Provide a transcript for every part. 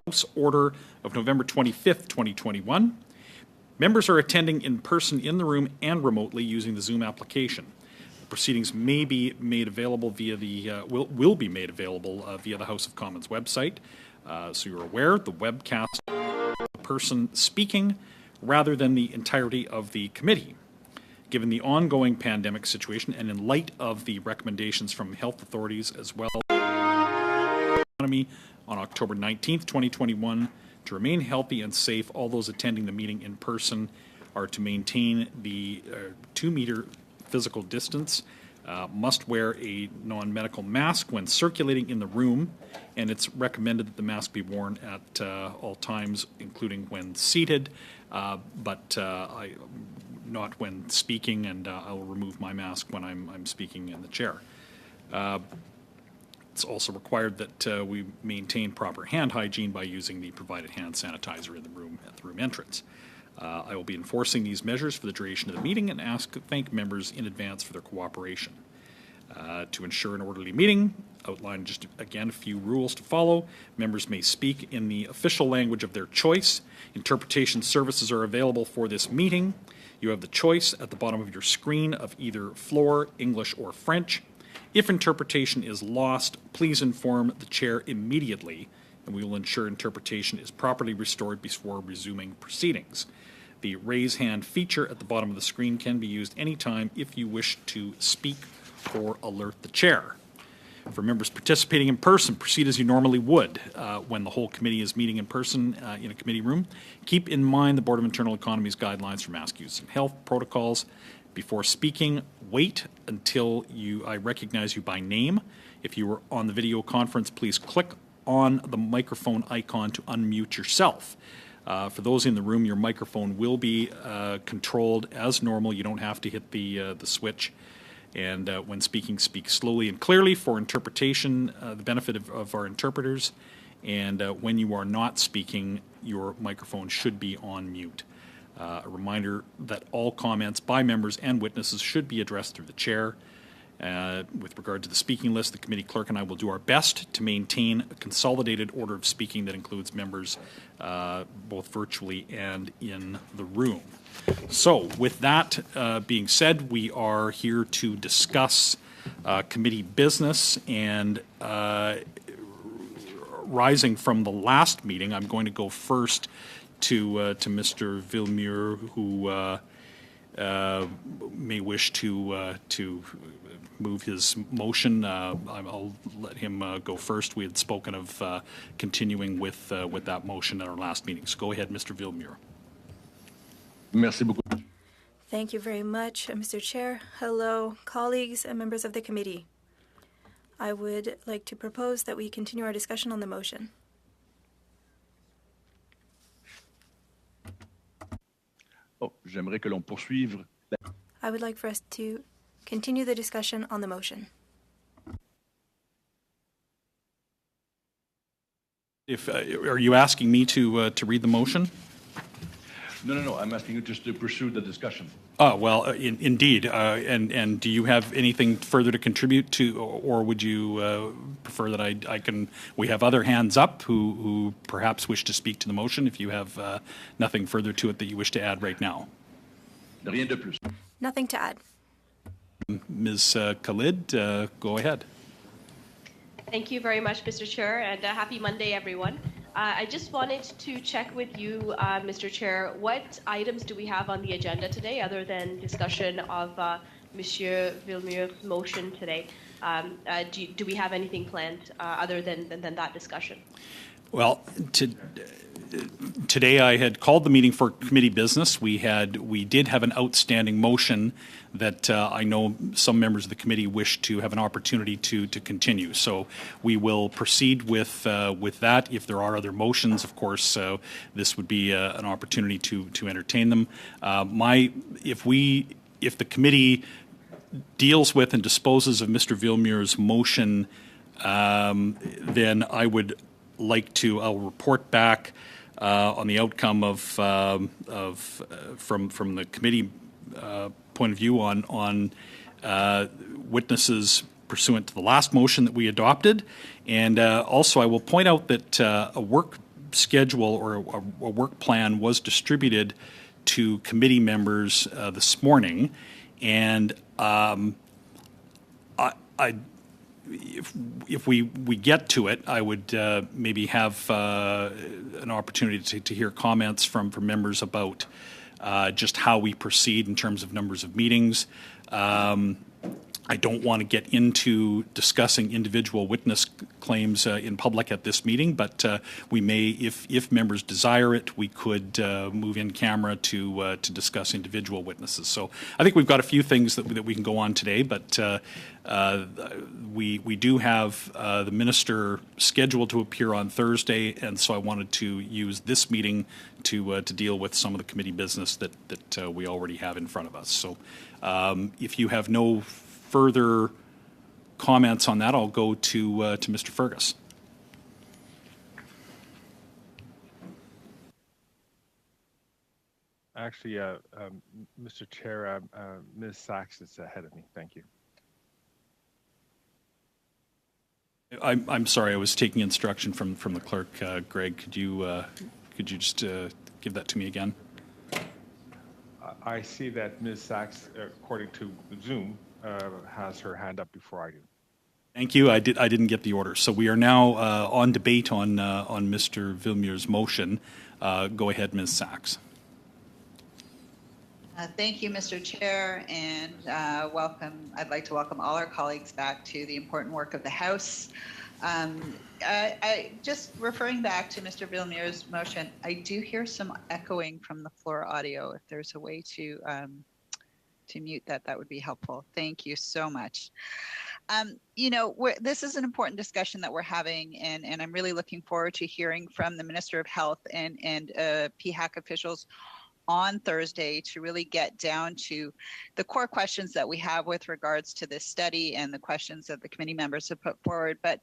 House Order of November 25th, 2021. Members are attending in person in the room and remotely using the Zoom application. The proceedings may be made available via the will be made available via the House of Commons website. So you're aware, the webcast the person speaking rather than the entirety of the committee. Given the ongoing pandemic situation and in light of the recommendations from health authorities as well economy on October 19th, 2021, to remain healthy and safe, all those attending the meeting in person are to maintain the 2-meter physical distance, must wear a non-medical mask when circulating in the room, and it's recommended that the mask be worn at all times, including when seated, but not when speaking, and I'll remove my mask when I'm speaking in the chair. It's also required that we maintain proper hand hygiene by using the provided hand sanitizer in the room at the room entrance. I will be enforcing these measures for the duration of the meeting and thank members in advance for their cooperation. To ensure an orderly meeting, outline just again a few rules to follow. Members may speak in the official language of their choice. Interpretation services are available for this meeting. You have the choice at the bottom of your screen of either floor, English, or French. If interpretation is lost, please inform the chair immediately, and we will ensure interpretation is properly restored before resuming proceedings. The raise hand feature at the bottom of the screen can be used anytime if you wish to speak or alert the chair. For members participating in person, proceed as you normally would when the whole committee is meeting in person in a committee room. Keep in mind the Board of Internal Economy's guidelines for mask use and health protocols. Before speaking, wait until I recognize you by name. If you are on the video conference, please click on the microphone icon to unmute yourself. For those in the room, your microphone will be controlled as normal. You don't have to hit the switch. And when speaking, speak slowly and clearly for interpretation, the benefit of our interpreters. And when you are not speaking, your microphone should be on mute. A reminder that all comments by members and witnesses should be addressed through the chair. With regard to the speaking list, the committee clerk and I will do our best to maintain a consolidated order of speaking that includes members both virtually and in the room. So with that being said, we are here to discuss committee business, and rising from the last meeting, I'm going to go first to Mr. Villemure, who may wish to move his motion. I'll let him go first. We had spoken of continuing with that motion at our last meeting. So go ahead, Mr. Villemure. Merci beaucoup. Thank you very much, Mr. Chair. Hello, colleagues and members of the committee. I would like to propose that we continue our discussion on the motion. J'aimerais que l'on poursuive. I would like for us to continue the discussion on the motion. Are you asking me to read the motion? No. I'm asking you just to pursue the discussion. Oh, well, indeed. And do you have anything further to contribute to, or would you prefer that I can? We have other hands up who perhaps wish to speak to the motion. If you have nothing further to it that you wish to add right now. Rien de plus. Nothing to add. Ms. Khalid, go ahead. Thank you very much, Mr. Chair, and happy Monday, everyone. I just wanted to check with you, Mr. Chair, what items do we have on the agenda today other than discussion of Monsieur Villemure's motion today? Do we have anything planned other than that discussion? Well, today I had called the meeting for committee business. We did have an outstanding motion that I know some members of the committee wish to have an opportunity to continue. So we will proceed with that. If there are other motions, of course, this would be an opportunity to entertain them. If the committee deals with and disposes of Mr. Villemure's motion, then I would I'll report back on the outcome from the committee point of view on witnesses pursuant to the last motion that we adopted, and also I will point out that a work schedule or a work plan was distributed to committee members this morning, and if we get to it, I would maybe have an opportunity to hear comments from members about just how we proceed in terms of numbers of meetings. I don't want to get into discussing individual witness claims in public at this meeting, but we may, if members desire it, we could move in camera to discuss individual witnesses. So I think we've got a few things that we can go on today, but we do have the minister scheduled to appear on Thursday, and so I wanted to use this meeting to deal with some of the committee business that we already have in front of us. So if you have no further comments on that, I'll go to Mr. Fergus. Actually, Mr. Chair, Ms. Sachs is ahead of me. Thank you. I'm sorry, I was taking instruction from the clerk. Greg, could you just give that to me again? I see that Ms. Sachs, according to Zoom, has her hand up before I do. Thank you. I didn't get the order. So we are now on debate on Mr. Vilmure's motion. Go ahead, Ms. Sachs. Thank you, Mr. Chair, and welcome. I'd like to welcome all our colleagues back to the important work of the House. I just referring back to Mr. Vilmure's motion, I do hear some echoing from the floor audio. If there's a way to mute that, that would be helpful. Thank you so much. You know, this is an important discussion that we're having, and I'm really looking forward to hearing from the Minister of Health and PHAC officials on Thursday to really get down to the core questions that we have with regards to this study and the questions that the committee members have put forward. But,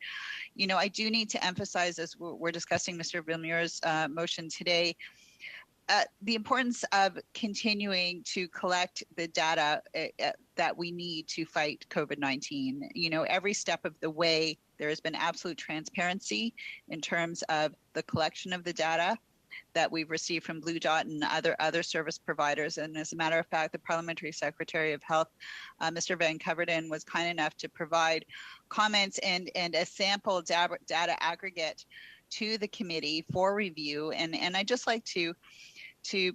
you know, I do need to emphasize, as we're discussing Mr. Vilmure's motion today, the importance of continuing to collect the data that we need to fight COVID-19. You know, every step of the way, there has been absolute transparency in terms of the collection of the data that we've received from Blue Dot and other service providers. And as a matter of fact, the Parliamentary Secretary of Health, Mr. Van Coverden, was kind enough to provide comments and a sample data aggregate to the committee for review. And I'd just like to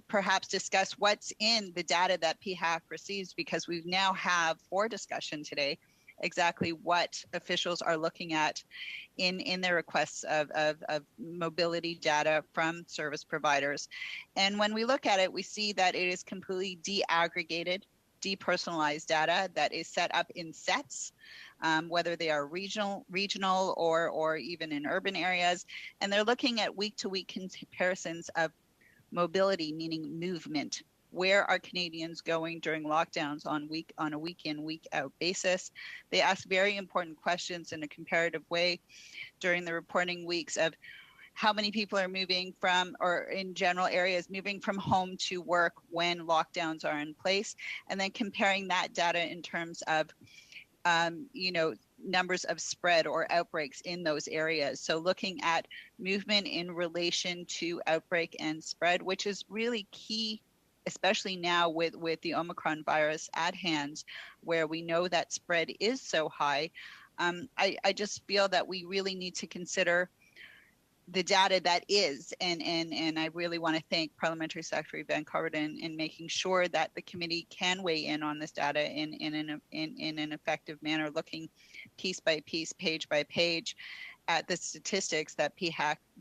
perhaps discuss what's in the data that PHAC receives, because we now have for discussion today exactly what officials are looking at in their requests of mobility data from service providers. And when we look at it, we see that it is completely de-aggregated, depersonalized data that is set up in sets, whether they are regional or even in urban areas. And they're looking at week-to-week comparisons of mobility, meaning movement. Where are Canadians going during lockdowns on a week in, week out basis? They ask very important questions in a comparative way during the reporting weeks of how many people are moving from, or in general areas, moving from home to work when lockdowns are in place, and then comparing that data in terms of, you know, numbers of spread or outbreaks in those areas. So looking at movement in relation to outbreak and spread, which is really key, especially now with the Omicron virus at hand, where we know that spread is so high. I just feel that we really need to consider the data that is, and I really want to thank Parliamentary Secretary Van Coverden in making sure that the committee can weigh in on this data in an effective manner, looking piece by piece, page by page at the statistics that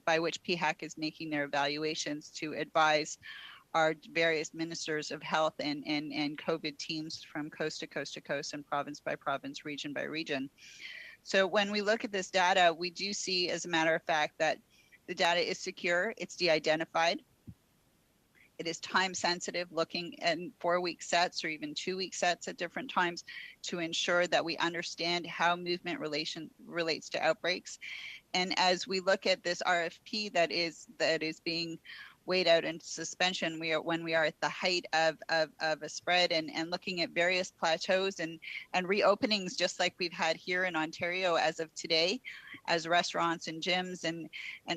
by which PHAC is making their evaluations to advise our various ministers of health and COVID teams from coast to coast to coast and province by province, region by region. So when we look at this data, we do see, as a matter of fact, that the data is secure, it's de-identified, it is time sensitive, looking in 4-week sets or even 2-week sets at different times to ensure that we understand how movement relates to outbreaks. And as we look at this RFP that is being wait out into suspension when we are at the height of a spread, and looking at various plateaus and reopenings, just like we've had here in Ontario as of today, as restaurants and gyms and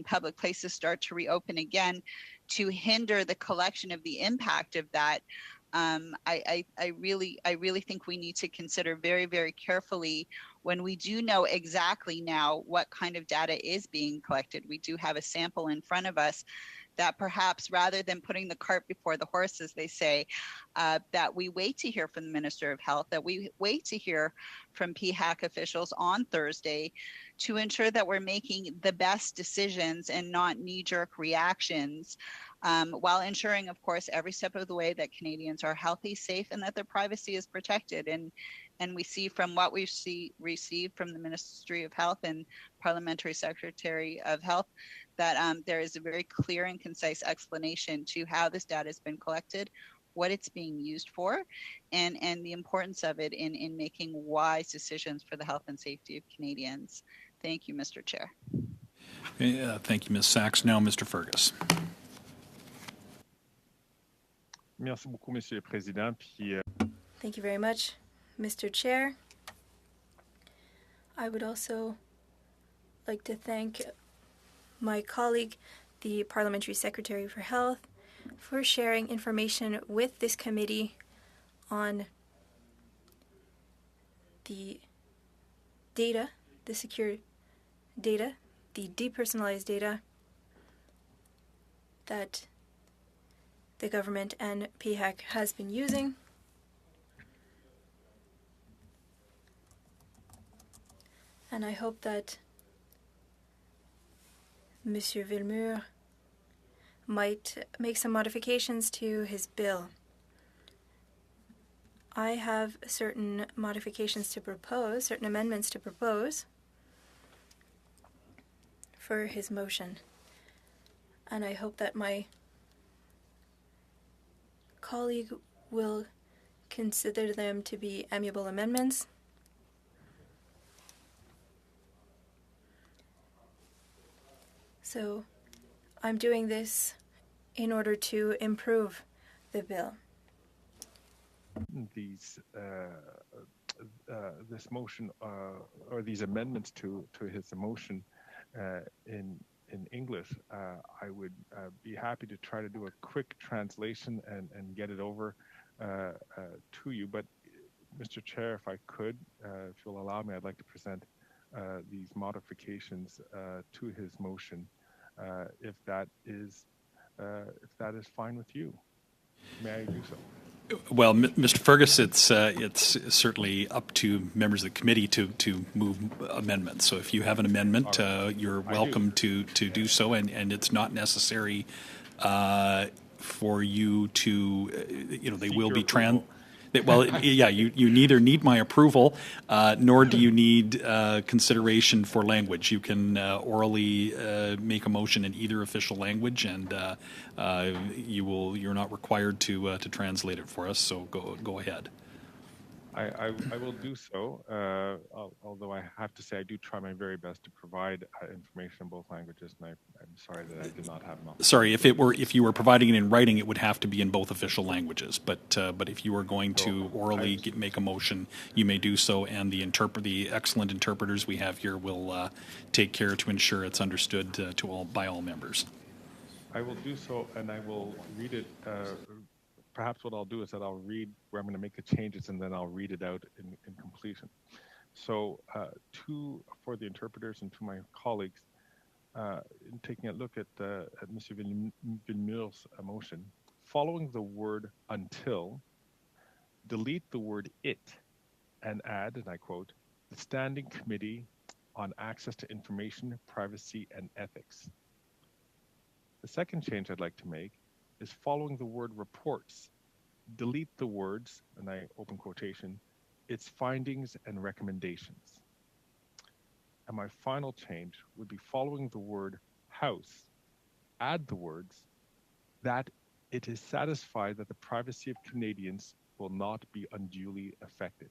public places start to reopen again, to hinder the collection of the impact of that. I really think we need to consider very, very carefully, when we do know exactly now what kind of data is being collected. We do have a sample in front of us, that perhaps rather than putting the cart before the horse, as they say, that we wait to hear from the Minister of Health, that we wait to hear from PHAC officials on Thursday, to ensure that we're making the best decisions and not knee-jerk reactions, while ensuring, of course, every step of the way that Canadians are healthy, safe, and that their privacy is protected. And we see from what we've received from the Ministry of Health and Parliamentary Secretary of Health, that there is a very clear and concise explanation to how this data has been collected, what it's being used for, and the importance of it in making wise decisions for the health and safety of Canadians. Thank you, Mr. Chair. Okay, thank you, Ms. Sachs. Now, Mr. Fergus. Merci beaucoup, Monsieur le Président. Puis, Thank you very much, Mr. Chair. I would also like to thank my colleague, the Parliamentary Secretary for Health, for sharing information with this committee on the data, the secure data, the depersonalized data that the government and PHAC has been using. And I hope that Monsieur Villemur might make some modifications to his bill. I have certain modifications to propose, certain amendments to propose for his motion. And I hope that my colleague will consider them to be amiable amendments. So I'm doing this in order to improve the bill. This motion or these amendments to his motion in English, I would be happy to try to do a quick translation and get it over to you. But Mr. Chair, if I could, if you'll allow me, I'd like to present these modifications to his motion, if that is fine with you. May I do so? Well, Mr. Fergus, it's certainly up to members of the committee to move amendments. So if you have an amendment, you're welcome to do so, and it's not necessary for you to, they will be well, yeah, you neither need my approval, nor do you need consideration for language. You can orally make a motion in either official language, and you're not required to translate it for us. So go ahead. I will do so, although I have to say I do try my very best to provide information in both languages, and I'm sorry that I did not have them. Sorry, if you were providing it in writing, it would have to be in both official languages. But if you are going to orally make a motion, you may do so, and the excellent interpreters we have here will take care to ensure it's understood by all members. I will do so, and I will read it. Perhaps what I'll do is that I'll read where I'm going to make the changes, and then I'll read it out in completion. So for the interpreters and to my colleagues, in taking a look at Mr. Villemur's motion, following the word until, delete the word it and add, and I quote, the Standing Committee on Access to Information, Privacy, and Ethics. The second change I'd like to make is following the word reports, delete the words, and I open quotation, its findings and recommendations. And my final change would be following the word House, add the words that it is satisfied that the privacy of Canadians will not be unduly affected.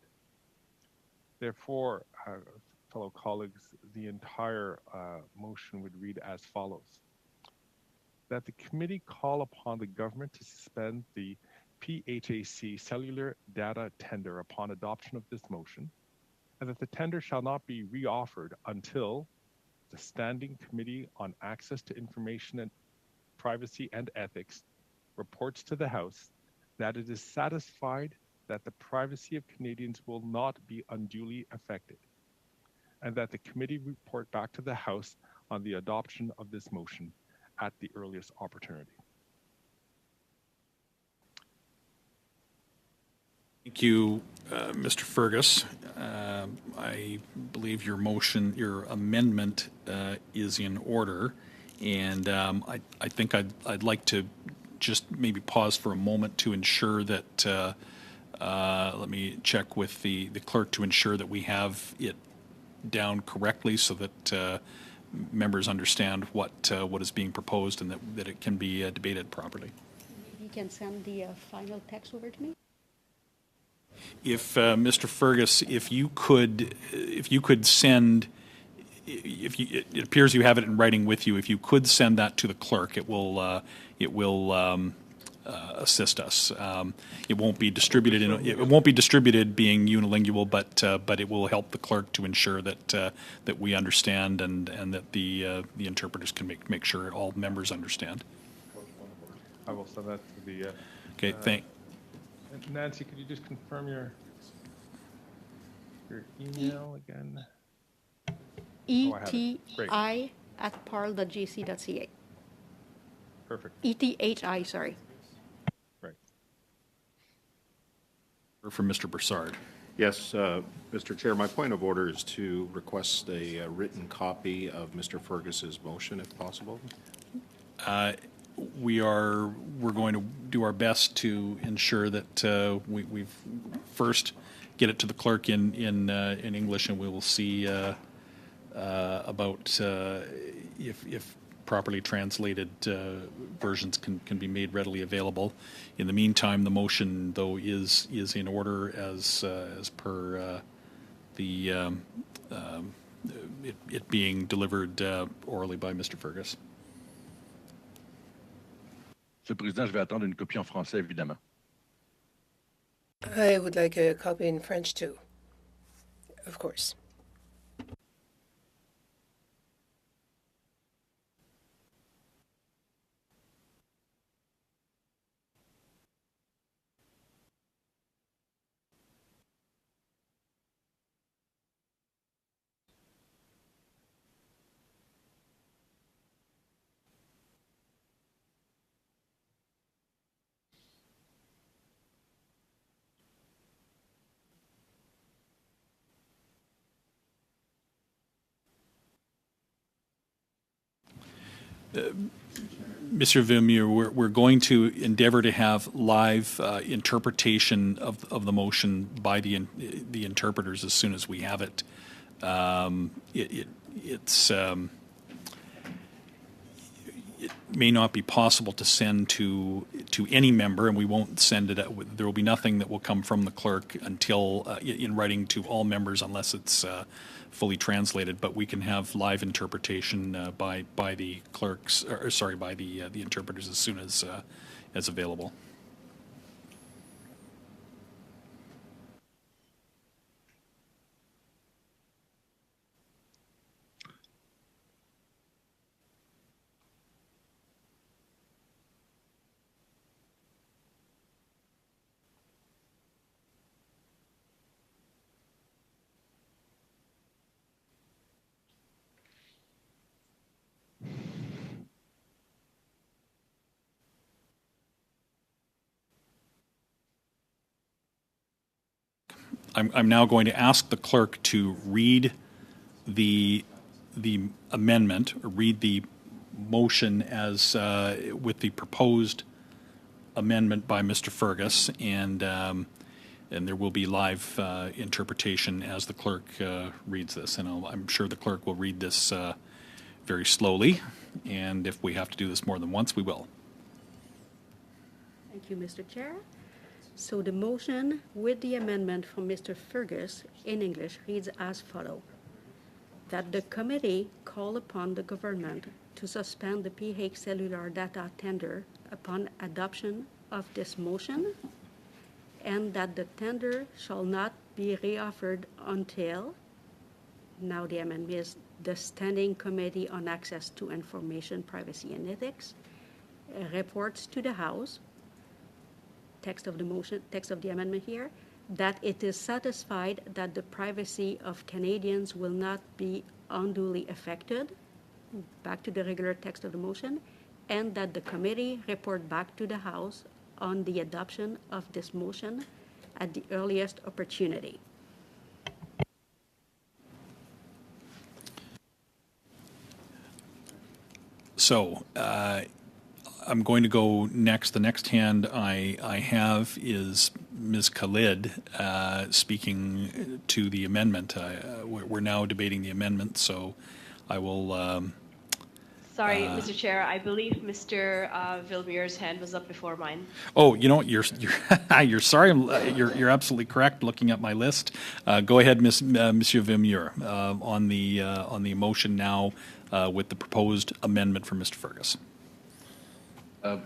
Therefore, fellow colleagues, the entire motion would read as follows. that the committee call upon the government to suspend the PHAC cellular data tender upon adoption of this motion, and that the tender shall not be reoffered until the Standing Committee on Access to Information and Privacy and Ethics reports to the House that it is satisfied that the privacy of Canadians will not be unduly affected, and that the committee report back to the House on the adoption of this motion at the earliest opportunity. Thank you, Mr. Fergus. I believe your motion, your amendment is in order, and I think I'd like to just maybe pause for a moment to ensure that, let me check with the clerk to ensure that we have it down correctly so that members understand what is being proposed and that it can be debated properly. You can send the final text over to me. If Mr. Fergus, if you could send, it appears you have it in writing with you. If you could send that to the clerk, it will assist us. It won't be distributed it won't be distributed being unilingual, but it will help the clerk to ensure that we understand and that the interpreters can make sure all members understand. I will send that to the. Okay. Nancy, could you just confirm your email again? ETHI@parl.gc.ca. Perfect. ETHI, sorry. Right. From Mr. Broussard. Yes, Mr. Chair, my point of order is to request a written copy of Mr. Fergus's motion, if possible. We're going to do our best to ensure that we first get it to the clerk in English, and we will see about if properly translated versions can be made readily available. In the meantime, the motion, though, is in order as per it being delivered orally by Mr. Fergus. Monsieur le Président, je vais attendre une copie en français, évidemment. I would like a copy in French too, of course. Mr. Villemure, we're going to endeavor to have live interpretation of the motion by the interpreters as soon as we have it. It may not be possible to send to any member, and we won't send it. There will be nothing that will come from the clerk until in writing to all members, unless it's fully translated. But we can have live interpretation by the clerks, or sorry, by the interpreters as soon as available. I'm now going to ask the clerk to read the amendment, or read the motion as with the proposed amendment by Mr. Fergus, and there will be live interpretation as the clerk reads this. And I'm sure the clerk will read this very slowly, and if we have to do this more than once, we will. Thank you, Mr. Chair. So the motion with the amendment from Mr. Fergus in English reads as follows: that the committee call upon the government to suspend the PH cellular data tender upon adoption of this motion, and that the tender shall not be reoffered until, now the amendment is, the Standing Committee on Access to Information, Privacy and Ethics reports to the House, text of the amendment here, that it is satisfied that the privacy of Canadians will not be unduly affected, back to the regular text of the motion, and that the committee report back to the House on the adoption of this motion at the earliest opportunity. So I'm going to go next. The next hand I have is Ms. Khalid speaking to the amendment. We're now debating the amendment, so I will. Sorry, Mr. Chair. I believe Mr. Vilmuir's hand was up before mine. Oh, you know what? You're sorry. You're absolutely correct. Looking at my list, go ahead, Monsieur Vilmuir, on the motion now with the proposed amendment from Mr. Fergus. I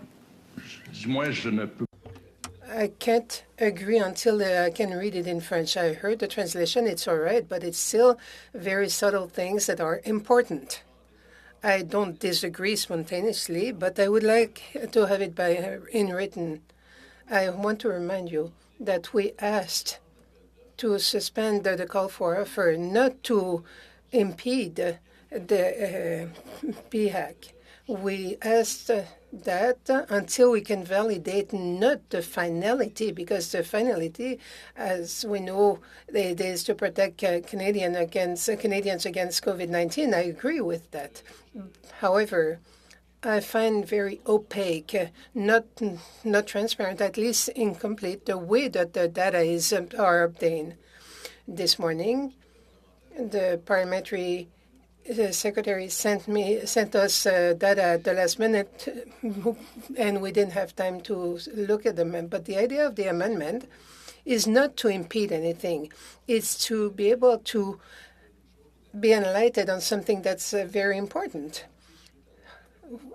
can't agree until I can read it in French. I heard the translation, it's all right, but it's still very subtle things that are important. I don't disagree spontaneously, but I would like to have it in written. I want to remind you that we asked to suspend the call for offer, not to impede the PHAC. We asked that until we can validate not the finality, because the finality, as we know, it is to protect Canadians against COVID-19. I agree with that. However, I find very opaque, not transparent, at least incomplete, the way that the data are obtained. This morning, the parliamentary secretary sent us data at the last minute, and we didn't have time to look at them. But the idea of the amendment is not to impede anything. It's to be able to be enlightened on something that's very important.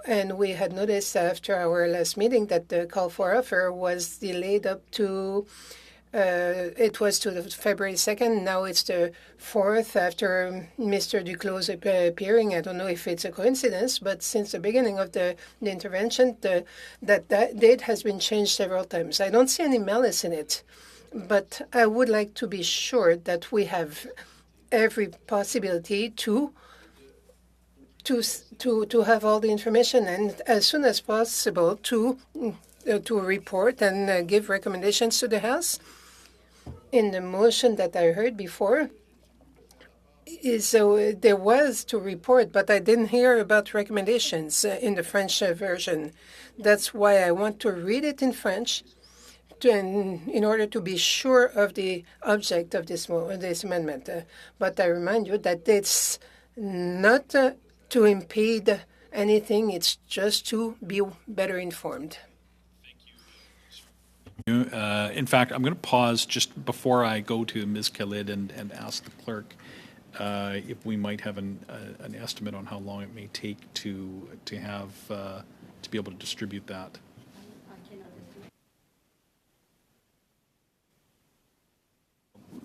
And we had noticed after our last meeting that the call for offer was delayed up to it was to the February 2nd. Now it's the 4th after Mr. Duclos appearing. I don't know if it's a coincidence, but since the beginning of the intervention, that date has been changed several times. I don't see any malice in it, but I would like to be sure that we have every possibility to have all the information, and as soon as possible to report and give recommendations to the House. In the motion that I heard before, there was to report, but I didn't hear about recommendations in the French version. That's why I want to read it in French in order to be sure of the object of this amendment. But I remind you that it's not to impede anything. It's just to be better informed. In fact, I'm going to pause just before I go to Ms. Khalid and ask the clerk if we might have an estimate on how long it may take to have to be able to distribute that.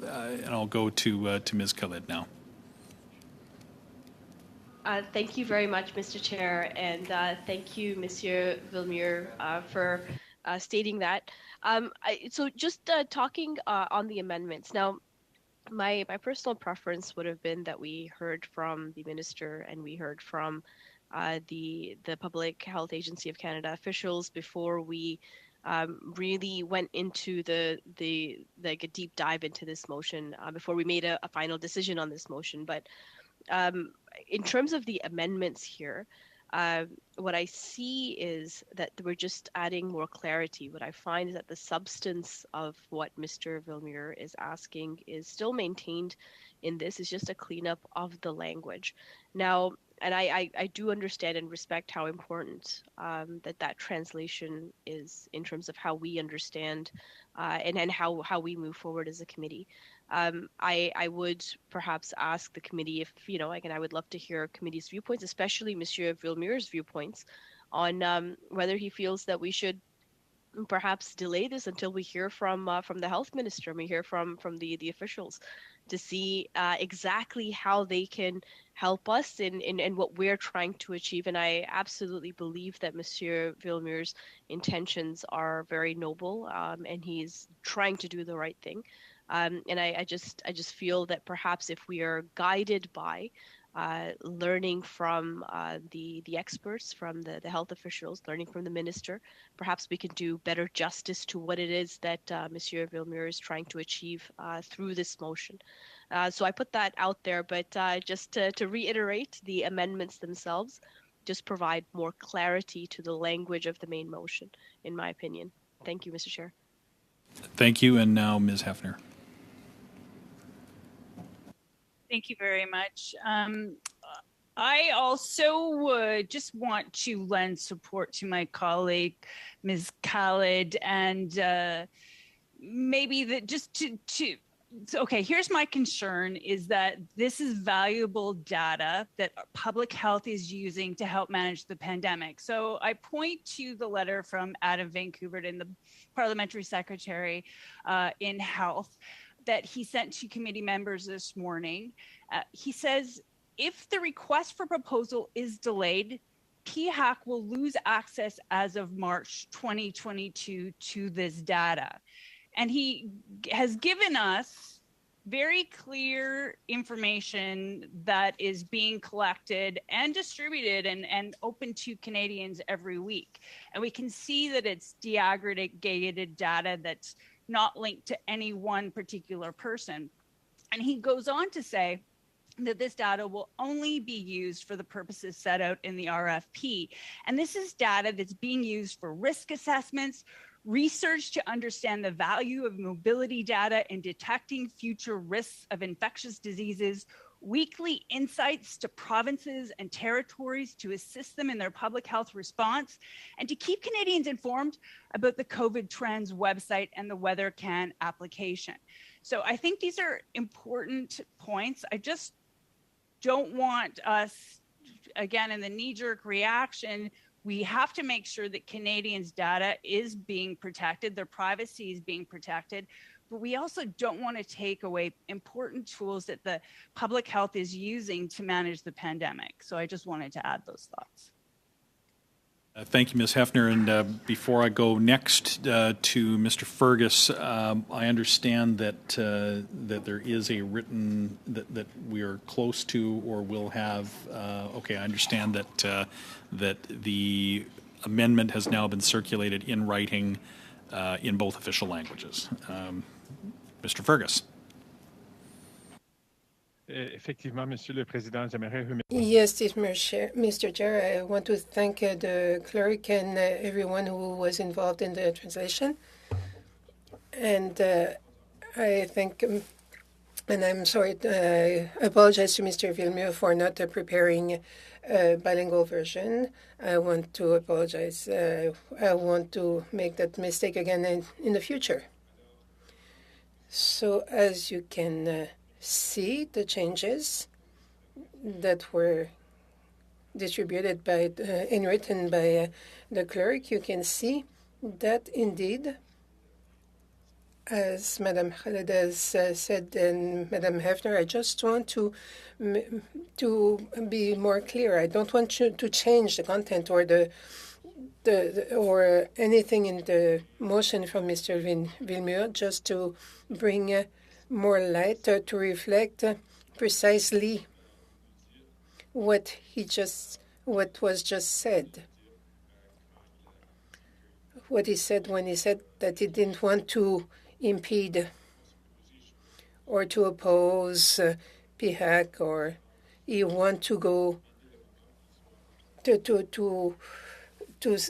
And I'll go to Ms. Khalid now. Thank you very much, Mr. Chair, and thank you, Monsieur Vilmuir, for stating that. So just talking on the amendments. Now, my personal preference would have been that we heard from the minister and we heard from the Public Health Agency of Canada officials before we really went into the a deep dive into this motion, before we made a final decision on this motion. But in terms of the amendments here, what I see is that we're just adding more clarity. What I find is that the substance of what Mr. Vilmuir is asking is still maintained in this. It's just a cleanup of the language. Now, I do understand and respect how important that translation is in terms of how we understand and how we move forward as a committee. I would perhaps ask the committee if, again, I would love to hear committee's viewpoints, especially Monsieur Villemur's viewpoints on whether he feels that we should perhaps delay this until we hear from the health minister, and we hear from the officials to see exactly how they can help us in what we're trying to achieve. And I absolutely believe that Monsieur Villemur's intentions are very noble, and he's trying to do the right thing. And I just feel that perhaps if we are guided by learning from the experts, from the health officials, learning from the minister, perhaps we can do better justice to what it is that Monsieur Villemur is trying to achieve through this motion. So I put that out there, but just to reiterate, the amendments themselves just provide more clarity to the language of the main motion, in my opinion. Thank you, Mr. Chair. Thank you. And now Ms. Hefner. Thank you very much. I also just want to lend support to my colleague, Ms. Khalid, and maybe that just to okay, here's my concern is that this is valuable data that public health is using to help manage the pandemic. So I point to the letter from Adam Vancouver and the parliamentary secretary in health that he sent to committee members this morning. He says, if the request for proposal is delayed, PHAC will lose access as of March 2022 to this data. And he has given us very clear information that is being collected and distributed and open to Canadians every week. And we can see that it's deaggregated data that's not linked to any one particular person. And he goes on to say that this data will only be used for the purposes set out in the RFP. And this is data that's being used for risk assessments, research to understand the value of mobility data in detecting future risks of infectious diseases, weekly insights to provinces and territories to assist them in their public health response, and to keep Canadians informed about the COVID Trends website and the WeatherCan application. So I think these are important points. I just don't want us, again, in the knee-jerk reaction, we have to make sure that Canadians' data is being protected, their privacy is being protected, but we also don't want to take away important tools that the public health is using to manage the pandemic. So I just wanted to add those thoughts. Thank you, Ms. Hefner. And before I go next to Mr. Fergus, I understand that that there is a written that we are close to or will have. Okay, I understand that that the amendment has now been circulated in writing in both official languages. Mr. Fergus. Effectivement, Monsieur le Président, j'aimerais remercier. Yes, Mr. Chair, I want to thank the clerk and everyone who was involved in the translation. And I think, and I'm sorry, I apologize to Mr. Villemur for not preparing a bilingual version. I want to apologize. I want to make that mistake again in the future. So as you can see, the changes that were distributed by and written by the clerk, you can see that indeed, as Madame Khaled has said and Madame Hefner, I just want to be more clear. I don't want you to change the content or the or anything in the motion from Mr. Villemur, just to bring more light to reflect precisely what was just said. What he said when he said that he didn't want to impede or to oppose PHAC, or he want to go to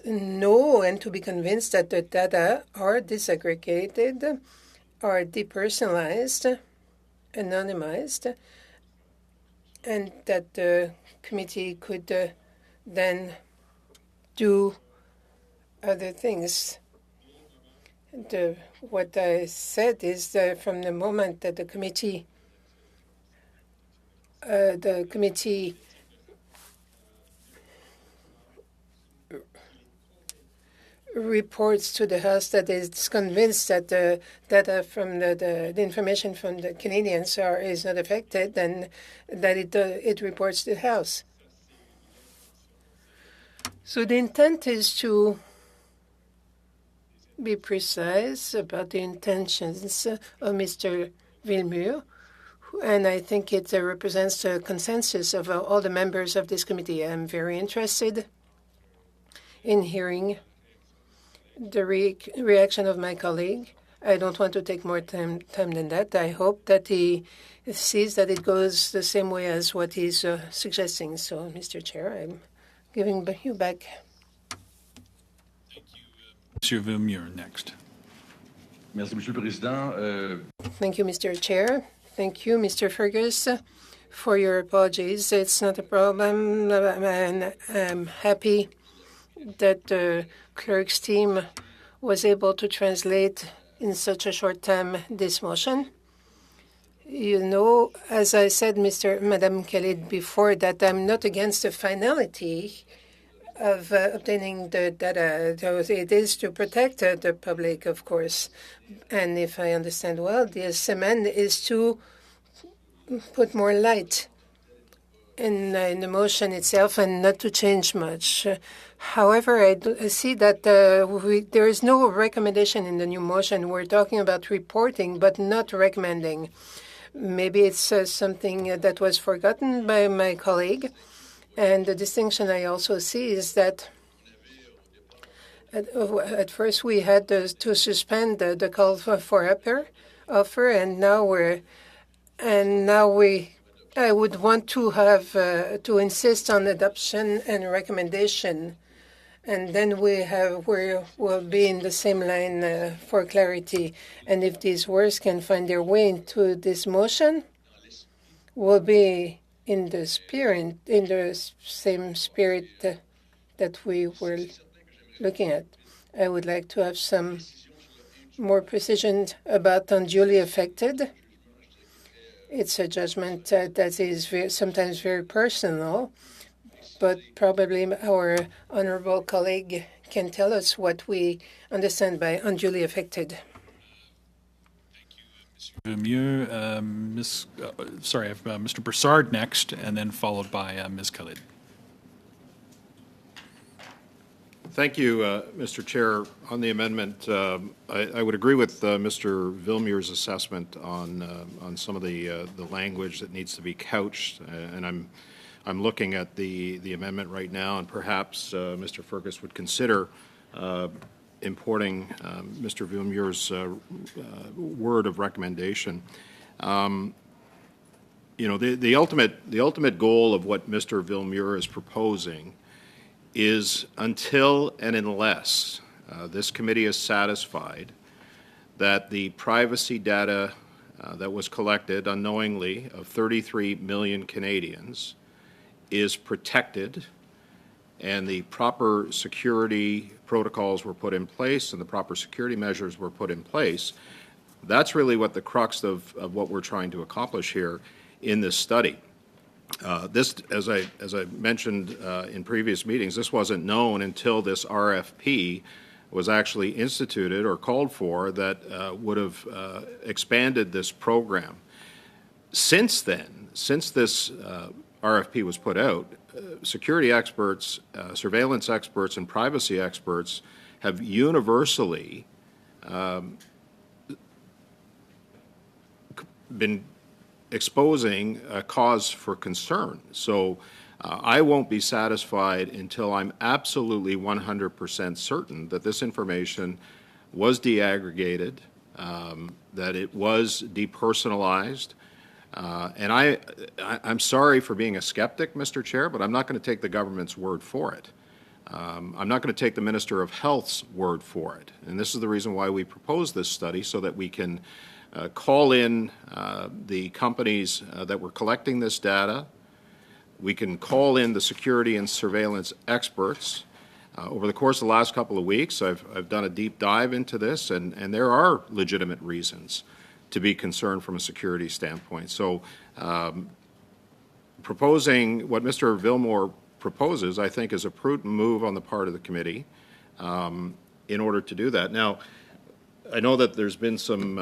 know and to be convinced that the data are disaggregated, are depersonalized, anonymized, and that the committee could then do other things. What I said is that from the moment that the committee reports to the House that it's convinced that the data from the information from the Canadians is not affected, then that it reports to the House. So the intent is to be precise about the intentions of Mr. Villemure, and I think it represents the consensus of all the members of this committee. I'm very interested in hearing the reaction of my colleague. I don't want to take more time than that. I hope that he sees that it goes the same way as what he's suggesting. So, Mr. Chair, I'm giving you back. Monsieur Villemure, next. Merci, Monsieur le Président. Thank you, Mr. Chair. Thank you, Mr. Fergus, for your apologies. It's not a problem, and I'm happy that the clerk's team was able to translate in such a short time this motion. You know, as I said, Madame Khalid, before, that I'm not against the finality of obtaining the data. It is to protect the public, of course. And if I understand well, the amendment is to put more light in the motion itself and not to change much. However, I see that there is no recommendation in the new motion. We're talking about reporting, but not recommending. Maybe it's something that was forgotten by my colleague. And the distinction I also see is that at first we had to suspend the call for offer, and now I would want to have to insist on adoption and recommendation, and then we'll be in the same line for clarity. And if these words can find their way into this motion, we'll be in the same spirit that we were looking at. I would like to have some more precision about unduly affected. It's a judgment that is sometimes very personal, but probably our honorable colleague can tell us what we understand by unduly affected. Villemure, I have Mr. Broussard next, and then followed by Ms. Khalid. Thank you, Mr. Chair. On the amendment, I would agree with Mr. Villemure's assessment on some of the language that needs to be couched, and I'm looking at the amendment right now, and perhaps Mr. Fergus would consider importing Mr. Villemure's word of recommendation. You know, the ultimate goal of what Mr. Villemure is proposing is until and unless this committee is satisfied that the privacy data that was collected unknowingly of 33 million Canadians is protected and the proper security protocols were put in place and the proper security measures were put in place. That's really what the crux of what we're trying to accomplish here in this study. This, as I mentioned in previous meetings, this wasn't known until this RFP was actually instituted or called for that would have expanded this program. Since then, since this RFP was put out, security experts, surveillance experts, and privacy experts have universally been exposing a cause for concern. So I won't be satisfied until I'm absolutely 100% certain that this information was deaggregated, that it was depersonalized. And I'm sorry for being a skeptic, Mr. Chair, but I'm not going to take the government's word for it. I'm not going to take the Minister of Health's word for it. And this is the reason why we proposed this study, so that we can call in the companies that were collecting this data, We can call in the security and surveillance experts. Over the course of the last couple of weeks, I've done a deep dive into this, and there are legitimate reasons to be concerned from a security standpoint. So proposing what Mr. Vilmore proposes, I think, is a prudent move on the part of the committee in order to do that. Now, I know that there's been some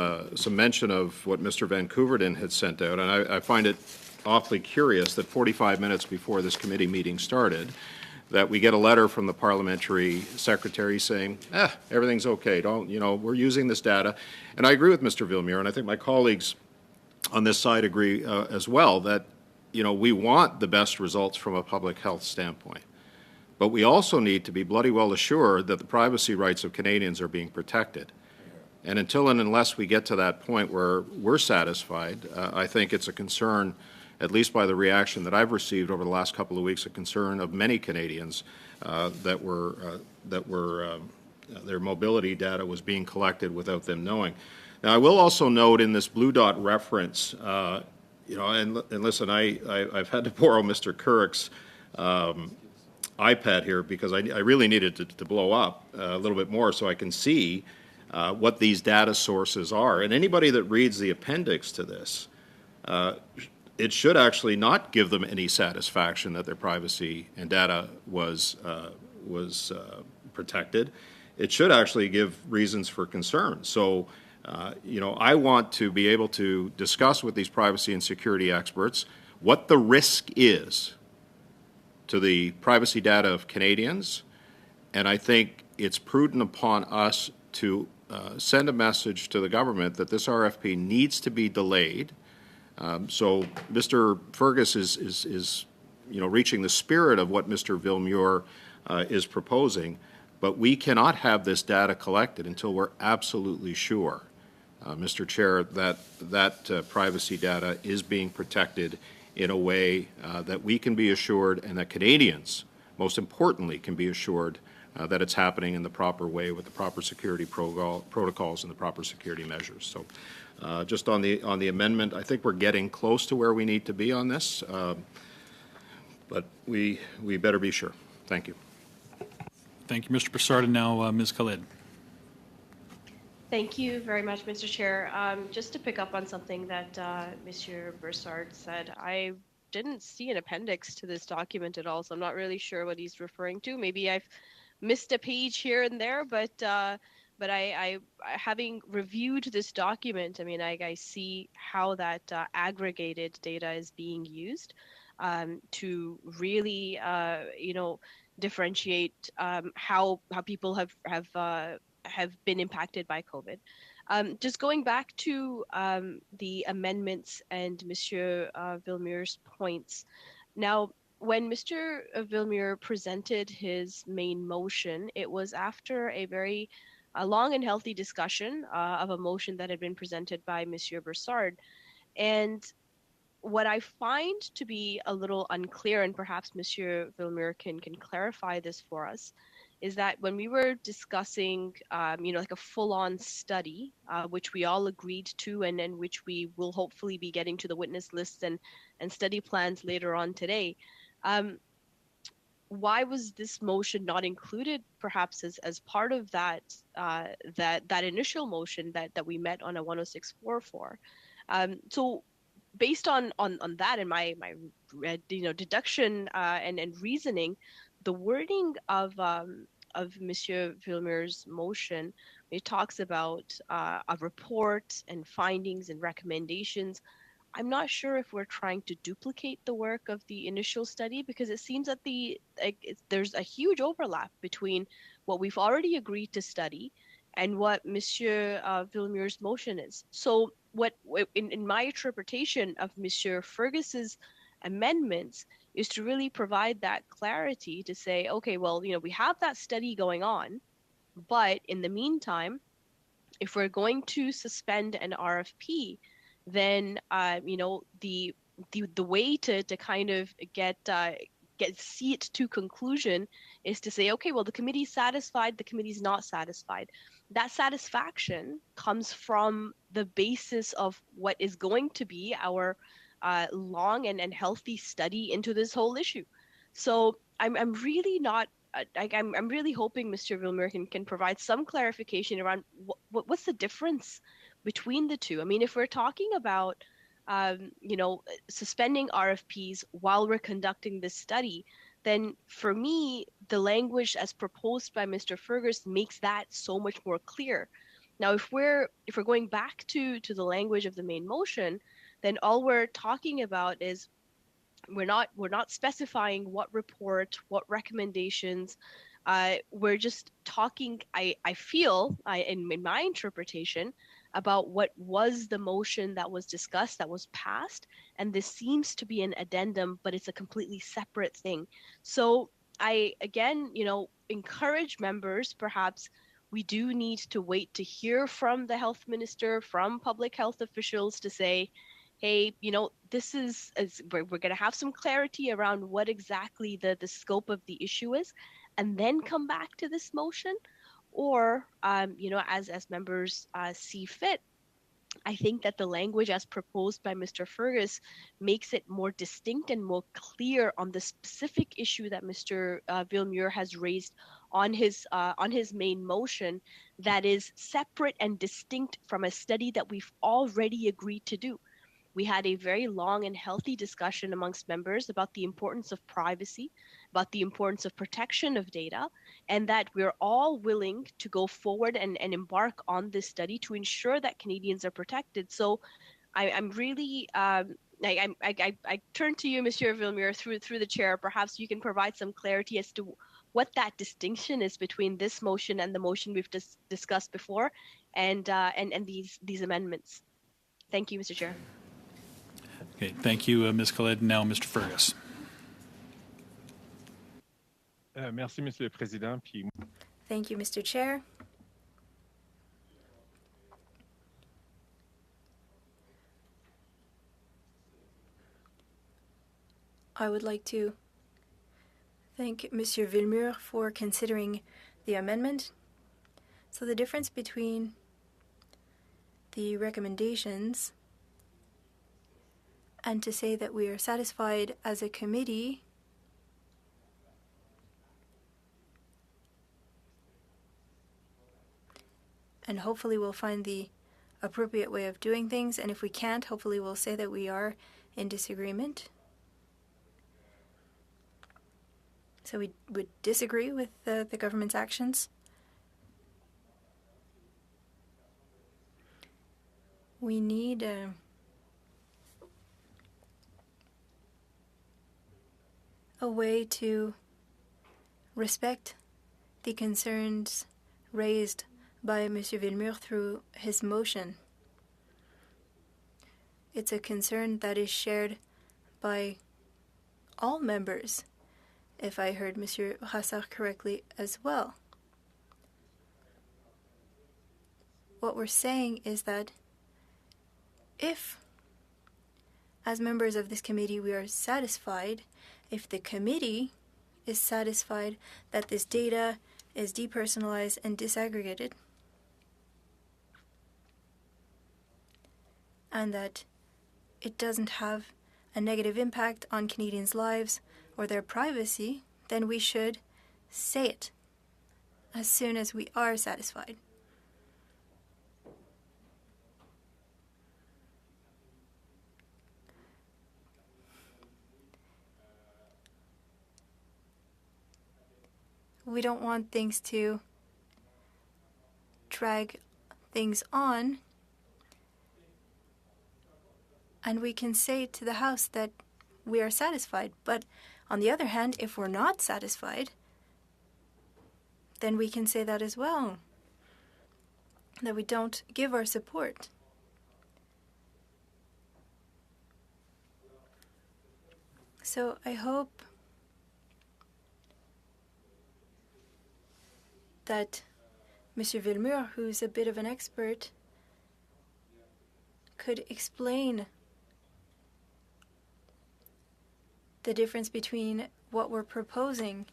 mention of what Mr. Van Couverden had sent out, and I find it awfully curious that 45 minutes before this committee meeting started, that we get a letter from the parliamentary secretary saying, everything's okay, we're using this data. And I agree with Mr. Villemure, and I think my colleagues on this side agree as well, that, we want the best results from a public health standpoint. But we also need to be bloody well assured that the privacy rights of Canadians are being protected. And until and unless we get to that point where we're satisfied, I think it's a concern, at least by the reaction that I've received over the last couple of weeks, a concern of many Canadians that their mobility data was being collected without them knowing. Now, I will also note in this Blue Dot reference, and listen, I've had to borrow Mr. Courick's iPad here because I really needed to blow up a little bit more so I can see what these data sources are. And anybody that reads the appendix to this, it should actually not give them any satisfaction that their privacy and data was protected. It should actually give reasons for concern. So, I want to be able to discuss with these privacy and security experts what the risk is to the privacy data of Canadians, and I think it's prudent upon us to send a message to the government that this RFP needs to be delayed. So Mr. Fergus is reaching the spirit of what Mr. Villemure is proposing, but we cannot have this data collected until we're absolutely sure, Mr. Chair, that privacy data is being protected in a way that we can be assured, and that Canadians, most importantly, can be assured that it's happening in the proper way with the proper security protocols and the proper security measures. So just on the amendment, I think we're getting close to where we need to be on this, but we better be sure. Thank you. Thank you, Mr. Broussard. And now Ms. Khalid. Thank you very much, Mr. Chair. Just to pick up on something that Mr. Broussard said, I didn't see an appendix to this document at all, so I'm not really sure what he's referring to. Maybe I've missed a page here and there, but I having reviewed this document, I mean, I see how that aggregated data is being used to really, differentiate how people have been impacted by COVID. Just going back to the amendments and Monsieur Villemure's points. Now, when Mr. Villemure presented his main motion, it was after a very long and healthy discussion of a motion that had been presented by Monsieur Broussard. And what I find to be a little unclear, and perhaps Monsieur Villemure can clarify this for us, is that when we were discussing, like a full-on study, which we all agreed to, and which we will hopefully be getting to the witness lists and study plans later on today, why was this motion not included, perhaps as part of that initial motion that we met on a 10644? So, based on that and my deduction and reasoning, the wording of Monsieur Villemure's motion, it talks about a report and findings and recommendations. I'm not sure if we're trying to duplicate the work of the initial study, because it seems that there's a huge overlap between what we've already agreed to study and what Monsieur Villemure's motion is. So what in my interpretation of Monsieur Fergus's amendments is to really provide that clarity to say, okay, well, we have that study going on, but in the meantime, if we're going to suspend an RFP, then the way to kind of see it to conclusion is to say, okay, well, the committee's satisfied, the committee's not satisfied. That satisfaction comes from the basis of what is going to be our long and healthy study into this whole issue. So I'm really not. I'm really hoping Mr. Villemure can provide some clarification around what's the difference between the two. I mean, if we're talking about suspending RFPs while we're conducting this study, then for me, the language as proposed by Mr. Fergus makes that so much more clear. Now, if we're going back to the language of the main motion, then all we're talking about is we're not specifying what report, what recommendations. We're just talking. I feel in my interpretation about what was the motion that was discussed, that was passed, and this seems to be an addendum, but it's a completely separate thing. So I again, encourage members. Perhaps we do need to wait to hear from the health minister, from public health officials to say, hey, this is we're going to have some clarity around what exactly the scope of the issue is, and then come back to this motion. Or, as members see fit, I think that the language as proposed by Mr. Fergus makes it more distinct and more clear on the specific issue that Mr. Villemure has raised on his main motion, that is separate and distinct from a study that we've already agreed to do. We had a very long and healthy discussion amongst members about the importance of privacy, about the importance of protection of data, and that we're all willing to go forward and embark on this study to ensure that Canadians are protected. So I'm really, I turn to you, Monsieur Villemure, through the chair. Perhaps you can provide some clarity as to what that distinction is between this motion and the motion we've discussed before, and these amendments. Thank you, Mr. Chair. Okay, thank you, Ms. Khaled. Now, Mr. Fergus. Merci, Monsieur le Président. Puis... Thank you, Mr. Chair. I would like to thank Monsieur Villemure for considering the amendment. So the difference between the recommendations and to say that we are satisfied as a committee and hopefully we'll find the appropriate way of doing things, and if we can't, hopefully we'll say that we are in disagreement. So we would disagree with the government's actions. We need a way to respect the concerns raised by Monsieur Villemure through his motion. It's a concern that is shared by all members, if I heard Monsieur Brassard correctly as well. What we're saying is that if, as members of this committee, we are satisfied, if the committee is satisfied that this data is depersonalized and disaggregated, and that it doesn't have a negative impact on Canadians' lives or their privacy, then we should say it as soon as we are satisfied. We don't want things to drag things on, and we can say to the House that we are satisfied. But on the other hand, if we're not satisfied, then we can say that as well, that we don't give our support. So I hope that Monsieur Villemure, who's a bit of an expert, could explain the difference between what we're proposing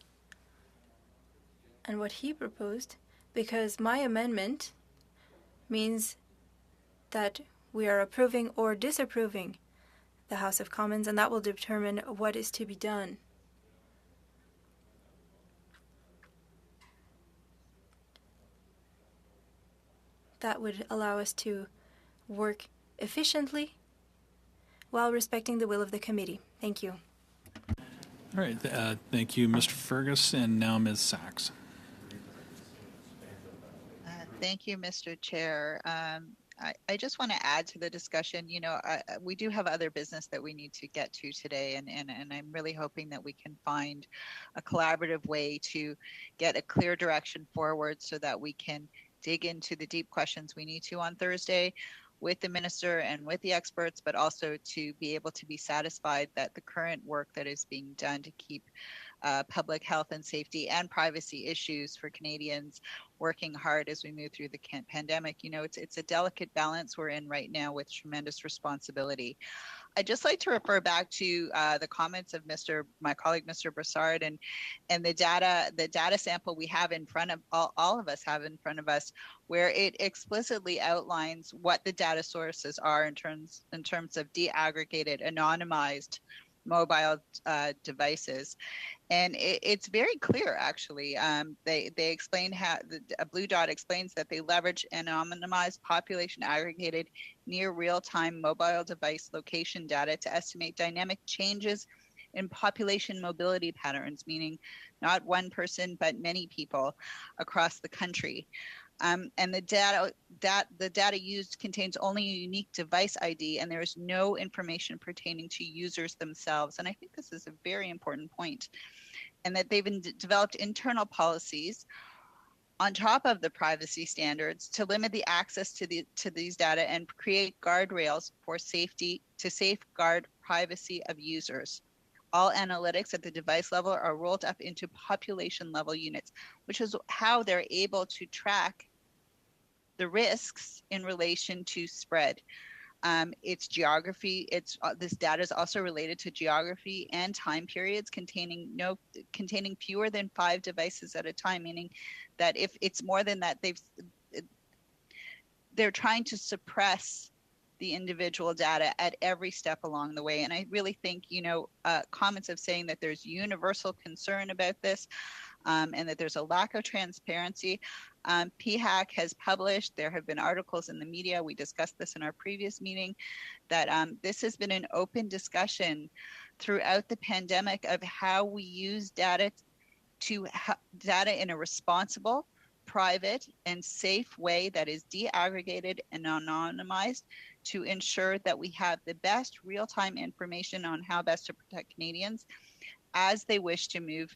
and what he proposed, because my amendment means that we are approving or disapproving the House of Commons, and that will determine what is to be done. That would allow us to work efficiently while respecting the will of the committee. Thank you. All right, thank you, Mr. Fergus, and now Ms. Sachs. Thank you, Mr. Chair. I just want to add to the discussion. You know, we do have other business that we need to get to today, and I'm really hoping that we can find a collaborative way to get a clear direction forward so that we can dig into the deep questions we need to on Thursday with the minister and with the experts, but also to be able to be satisfied that the current work that is being done to keep public health and safety and privacy issues for Canadians working hard as we move through the pandemic. You know, it's a delicate balance we're in right now with tremendous responsibility. I'd just like to refer back to the comments of my colleague, Mr. Brassard, and the data sample we have in front of all of us have in front of us, where it explicitly outlines what the data sources are in terms of deaggregated, anonymized mobile devices. And it's very clear, actually. They explain how a blue dot explains that they leverage anonymized population aggregated near real-time mobile device location data to estimate dynamic changes in population mobility patterns, meaning not one person, but many people across the country. And the data used contains only a unique device ID, and there is no information pertaining to users themselves. And I think this is a very important point. And that they've developed internal policies on top of the privacy standards to limit the access to these data and create guardrails for safety to safeguard privacy of users. All analytics at the device level are rolled up into population level units, which is how they're able to track the risks in relation to spread. It's geography. This data is also related to geography and time periods containing fewer than 5 devices at a time, meaning that if it's more than that, they're trying to suppress the individual data at every step along the way. And I really think, comments of saying that there's universal concern about this, and that there's a lack of transparency. PHAC has published, there have been articles in the media, we discussed this in our previous meeting, that this has been an open discussion throughout the pandemic of how we use data in a responsible, private, and safe way that is deaggregated and anonymized to ensure that we have the best real-time information on how best to protect Canadians as they wish to move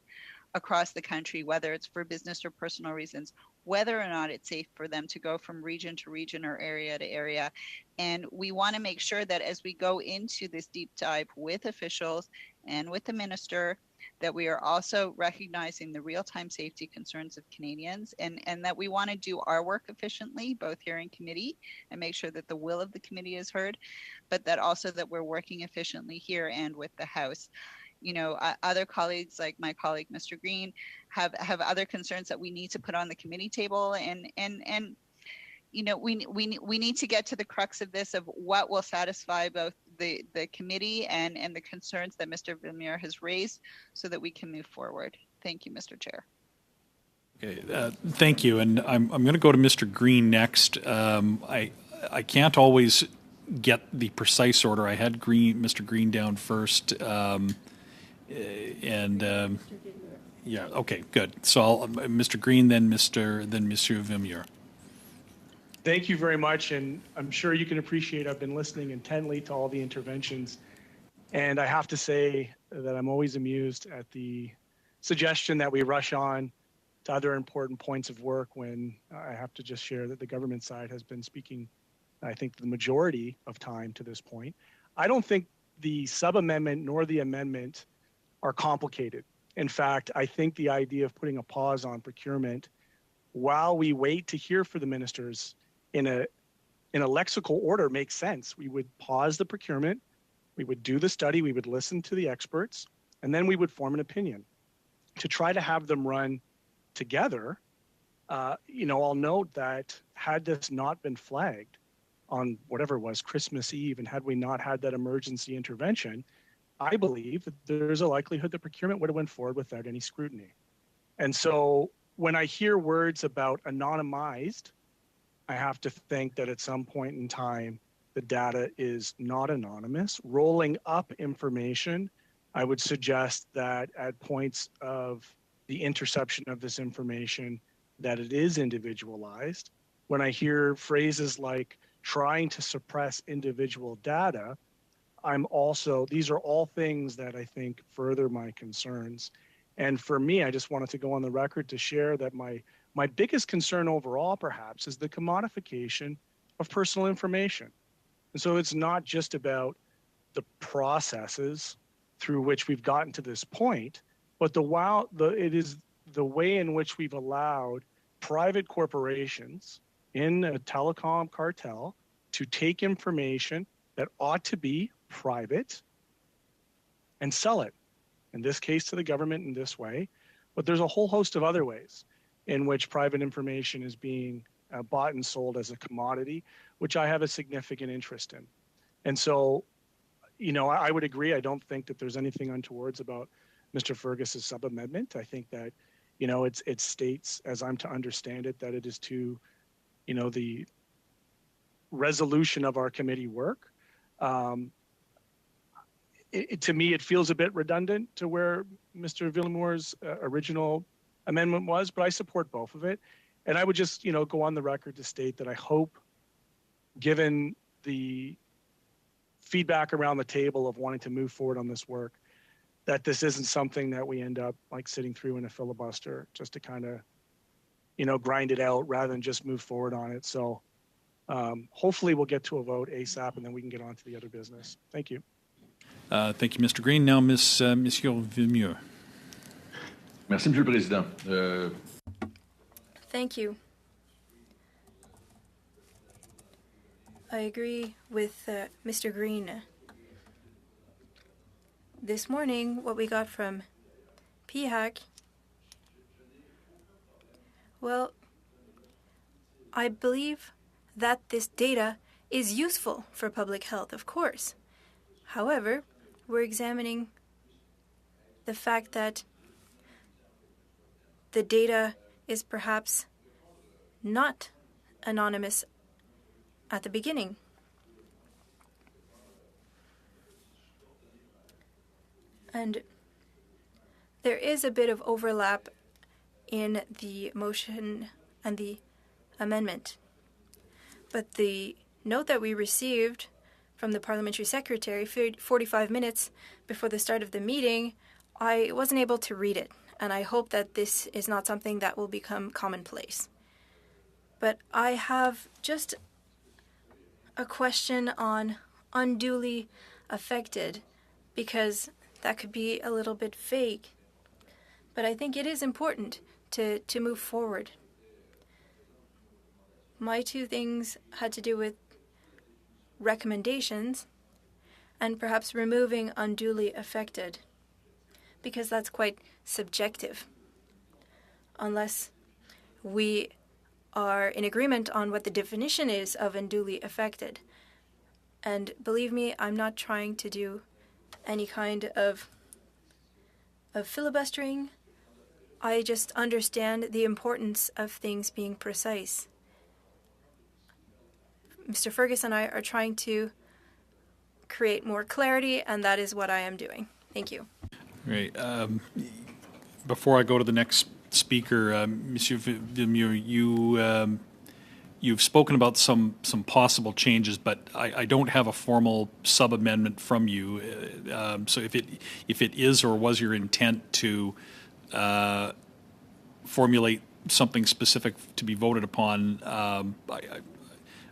across the country, whether it's for business or personal reasons, whether or not it's safe for them to go from region to region or area to area. And we want to make sure that as we go into this deep dive with officials and with the minister, that we are also recognizing the real-time safety concerns of Canadians, and that we want to do our work efficiently, both here in committee and make sure that the will of the committee is heard, but that also that we're working efficiently here and with the House. Other colleagues, like my colleague, Mr. Green, have other concerns that we need to put on the committee table. And we need to get to the crux of this, of what will satisfy both the committee and the concerns that Mr. Villemure has raised so that we can move forward. Thank you, Mr. Chair. Okay, thank you. And I'm going to go to Mr. Green next. I can't always get the precise order. I had Mr. Green down first. Yeah, okay, good. So Mr. Green, then Monsieur Villemure. Thank you very much, and I'm sure you can appreciate I've been listening intently to all the interventions, and I have to say that I'm always amused at the suggestion that we rush on to other important points of work when I have to just share that the government side has been speaking, I think, the majority of time to this point. I don't think the sub-amendment nor the amendment are complicated. In fact, I think the idea of putting a pause on procurement while we wait to hear from the ministers in a lexical order makes sense. We would pause the procurement, we would do the study, we would listen to the experts, and then we would form an opinion. To try to have them run together, I'll note that had this not been flagged on whatever it was, Christmas Eve, and had we not had that emergency intervention, I believe that there's a likelihood that procurement would have went forward without any scrutiny. And so when I hear words about anonymized, I have to think that at some point in time, the data is not anonymous. Rolling up information, I would suggest that at points of the interception of this information, that it is individualized. When I hear phrases like trying to suppress individual data, these are all things that I think further my concerns. And for me, I just wanted to go on the record to share that my biggest concern overall, perhaps, is the commodification of personal information. And so it's not just about the processes through which we've gotten to this point, but it is the way in which we've allowed private corporations in a telecom cartel to take information that ought to be private and sell it, in this case to the government in this way. But there's a whole host of other ways in which private information is being bought and sold as a commodity, which I have a significant interest in. And so, I would agree. I don't think that there's anything untowards about Mr. Fergus's sub-amendment. I think that, it states, as I'm to understand it, that it is to, the resolution of our committee work. To me, it feels a bit redundant to where Mr. Villemore's original amendment was, but I support both of it. And I would just, go on the record to state that I hope, given the feedback around the table of wanting to move forward on this work, that this isn't something that we end up like sitting through in a filibuster just to kind of, grind it out rather than just move forward on it. So hopefully we'll get to a vote ASAP and then we can get on to the other business. Thank you. Thank you, Mr. Green. Now, Monsieur Villemure. Merci, Monsieur le Président. Thank you. I agree with Mr. Green. This morning, what we got from PHAC, well, I believe that this data is useful for public health, of course. However, we're examining the fact that the data is perhaps not anonymous at the beginning. And there is a bit of overlap in the motion and the amendment. But the note that we received from the parliamentary secretary 45 minutes before the start of the meeting, I wasn't able to read it. And I hope that this is not something that will become commonplace. But I have just a question on unduly affected, because that could be a little bit vague. But I think it is important to move forward. My two things had to do with recommendations and perhaps removing unduly affected, because that's quite subjective. Unless we are in agreement on what the definition is of unduly affected. And believe me, I'm not trying to do any kind of filibustering. I just understand the importance of things being precise. Mr. Fergus and I are trying to create more clarity, and that is what I am doing. Thank you. Great. Before I go to the next speaker, Monsieur Villemure, you've spoken about some possible changes, but I don't have a formal sub-amendment from you. So if it is or was your intent to formulate something specific to be voted upon, I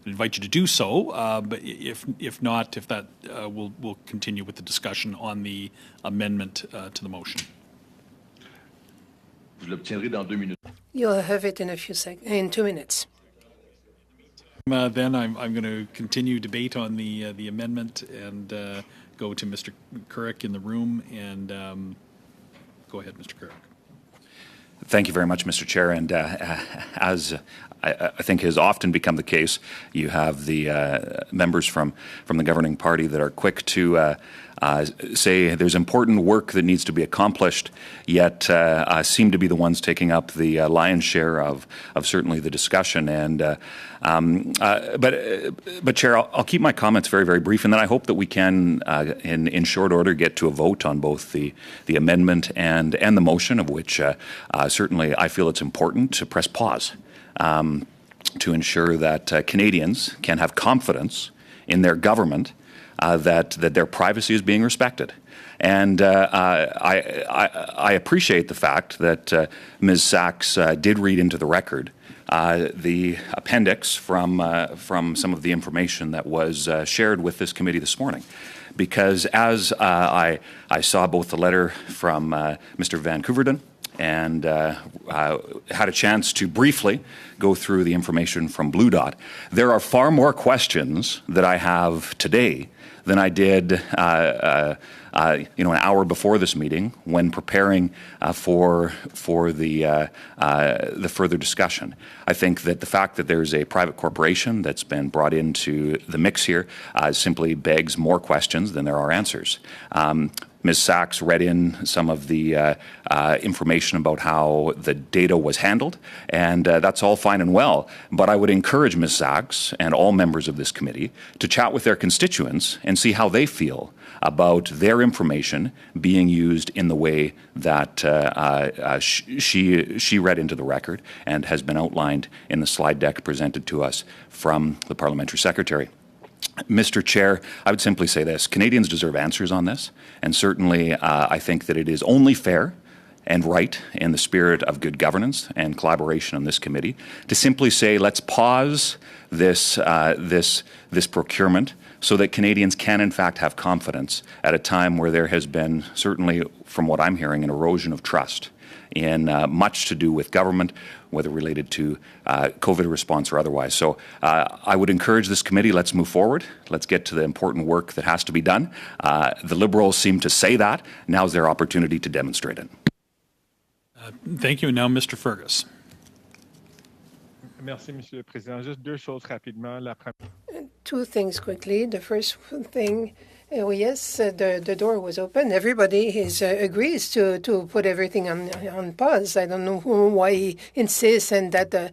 invite you to do so. But if not, we'll continue with the discussion on the amendment to the motion. Je l'obtiendrai dans 2 minutes. You'll have it in 2 minutes. Then I'm going to continue debate on the amendment and go to Mr. Couric in the room. And go ahead, Mr. Couric. Thank you very much, Mr. Chair. And as I think has often become the case, you have the members from the governing party that are quick to say there's important work that needs to be accomplished, yet seem to be the ones taking up the lion's share of certainly the discussion. And but Chair, I'll keep my comments very, very brief, and then I hope that we can, in short order, get to a vote on both the amendment and the motion, of which certainly I feel it's important to press pause to ensure that Canadians can have confidence in their government, that their privacy is being respected. And I appreciate the fact that Ms. Sachs did read into the record the appendix from some of the information that was shared with this committee this morning. Because as I saw both the letter from Mr. Van Couverden and had a chance to briefly go through the information from Blue Dot, there are far more questions that I have today than I did an hour before this meeting when preparing for the further discussion. I think that the fact that there's a private corporation that's been brought into the mix here simply begs more questions than there are answers. Ms. Sachs read in some of the information about how the data was handled, and that's all fine and well. But I would encourage Ms. Sachs and all members of this committee to chat with their constituents and see how they feel about their information being used in the way that she read into the record and has been outlined in the slide deck presented to us from the Parliamentary Secretary. Mr. Chair, I would simply say this. Canadians deserve answers on this, and certainly I think that it is only fair and right in the spirit of good governance and collaboration on this committee to simply say, let's pause this procurement so that Canadians can in fact have confidence at a time where there has been, certainly from what I'm hearing, an erosion of trust in much to do with government, whether related to COVID response or otherwise. So I would encourage this committee, let's move forward. Let's get to the important work that has to be done. The Liberals seem to say that. Now's their opportunity to demonstrate it. Thank you. Now, Mr. Fergus. Merci, Monsieur le Président. Juste deux choses rapidement. Two things quickly. The first thing, yes, the door was open. Everybody agrees to put everything on pause. I don't know why he insists and that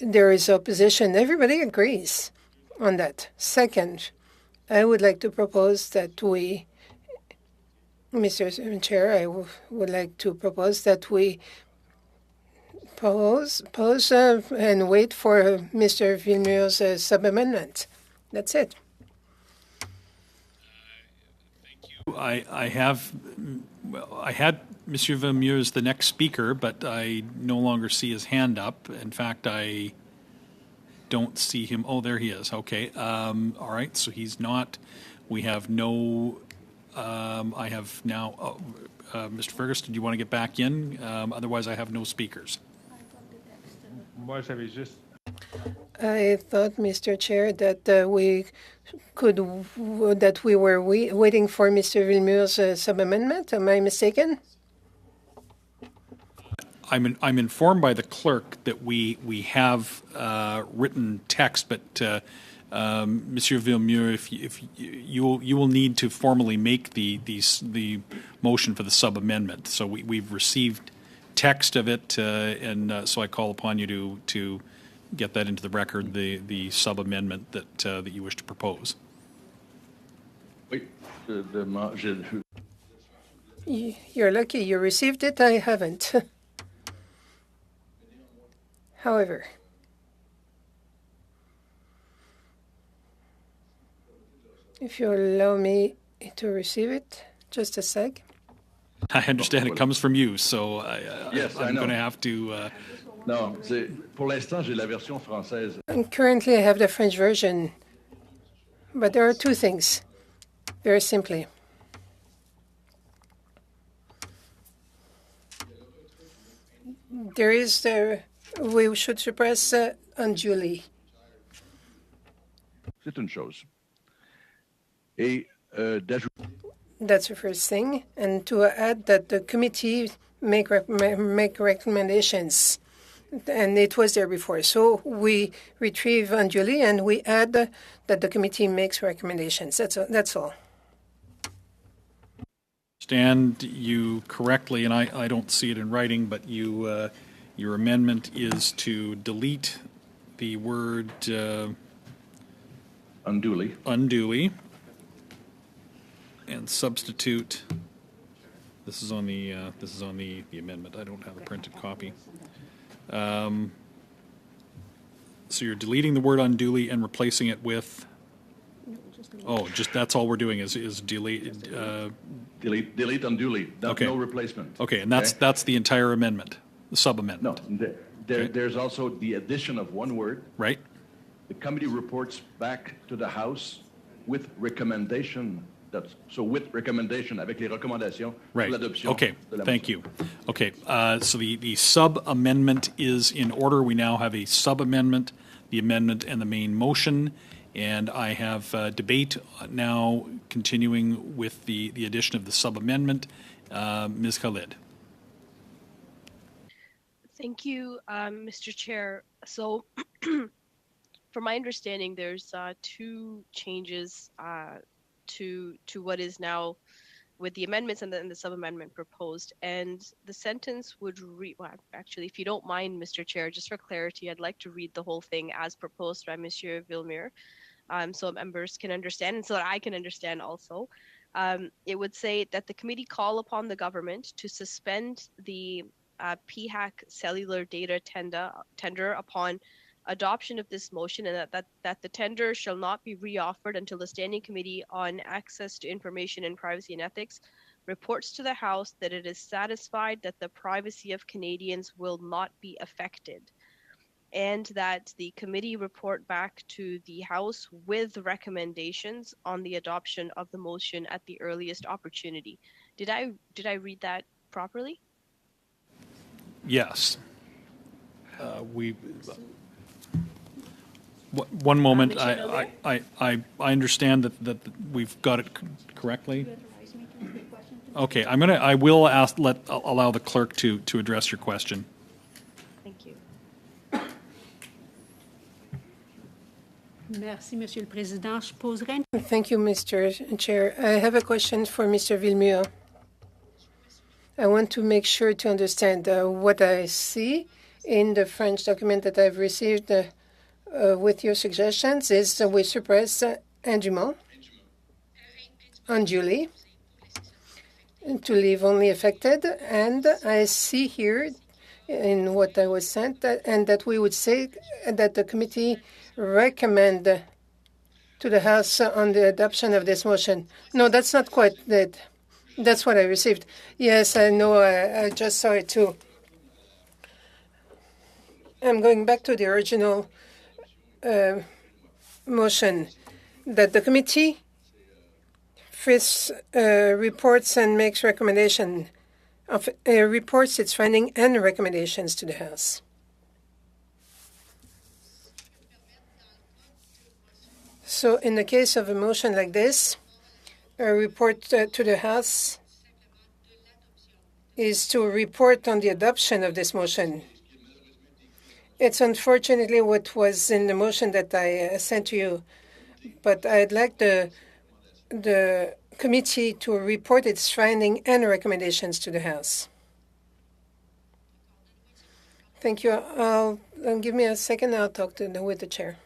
there is opposition. Everybody agrees on that. Second, I would like to propose that we, Mr. Chair, I would like to propose that we pause and wait for Mr. Villemur's sub-amendment. That's it. I had Monsieur Villemure as the next speaker, but I no longer see his hand up. In fact, I don't see him. Oh, there he is. Okay. All right. So he's not. We have no. I have now. Mr. Fergus, do you want to get back in? Otherwise, I have no speakers. I thought, Mr. Chair, that we were waiting for Mr. Villemur's sub-amendment. Am I mistaken? I'm informed by the clerk that we have written text, but Monsieur Villemure, if you will need to formally make the motion for the sub-amendment. So we've received text of it, and so I call upon you to get that into the record, the sub-amendment that you wish to propose. You're lucky you received it. I haven't. However, if you allow me to receive it, just a sec. I understand it comes from you, so I'm going to have to... Non, pour l'instant, j'ai la version française. And currently, I have the French version, but there are two things, very simply. There is we should suppress unduly. C'est une chose. Et that's the first thing. And to add that the committee make recommendations, and it was there before. So we retrieve unduly, and we add that the committee makes recommendations. That's all. Understand you correctly, and I don't see it in writing, but you your amendment is to delete the word Unduly. And substitute. This is on the amendment. I don't have a printed copy. So you're deleting the word unduly and replacing it with. Oh, just that's all we're doing is delete. Delete unduly. Okay. No replacement. Okay, and that's the entire amendment, the sub-amendment. No, there's also the addition of one word. Right. The committee reports back to the House with recommendation. So with recommendation, avec les recommandations Right. pour l'adoption. Okay, de la thank motion. you. Okay, so the sub-amendment is in order. We now have a sub-amendment, the amendment, and the main motion. And I have debate now continuing with the addition of the sub-amendment. Ms. Khalid. Thank you, Mr. Chair. So, from my understanding, there's two changes to what is now with the amendments and the sub-amendment proposed. And the sentence would read, well, actually, if you don't mind, Mr. Chair, just for clarity, I'd like to read the whole thing as proposed by Monsieur Villemure, so members can understand and so that I can understand also. It would say that the committee call upon the government to suspend the PHAC cellular data tender upon adoption of this motion, and that the tender shall not be reoffered until the Standing Committee on Access to Information and Privacy and Ethics reports to the House that it is satisfied that the privacy of Canadians will not be affected, and that the committee report back to the House with recommendations on the adoption of the motion at the earliest opportunity. Did I read that properly? Yes. One moment. I understand that we've got it correctly. Okay, I will allow the clerk to address your question. Thank you. Merci, Monsieur le Président. Je poserai une... Thank you, Mr. Chair. I have a question for Mr. Villemure. I want to make sure to understand what I see in the French document that I've received with your suggestions is we suppress indûment, unduly, to leave only affected. And I see here in what I was sent and that we would say that the committee recommend to the House on the adoption of this motion. No, that's not quite it. That's what I received. Yes, I know. I just saw it too. I'm going back to the original motion that the committee first reports and makes recommendation of reports its finding and recommendations to the House. So in the case of a motion like this, a report to the House is to report on the adoption of this motion. It's unfortunately what was in the motion that I sent to you, but I'd like the committee to report its finding and recommendations to the House. Thank you. Give me a second. I'll talk with the chair.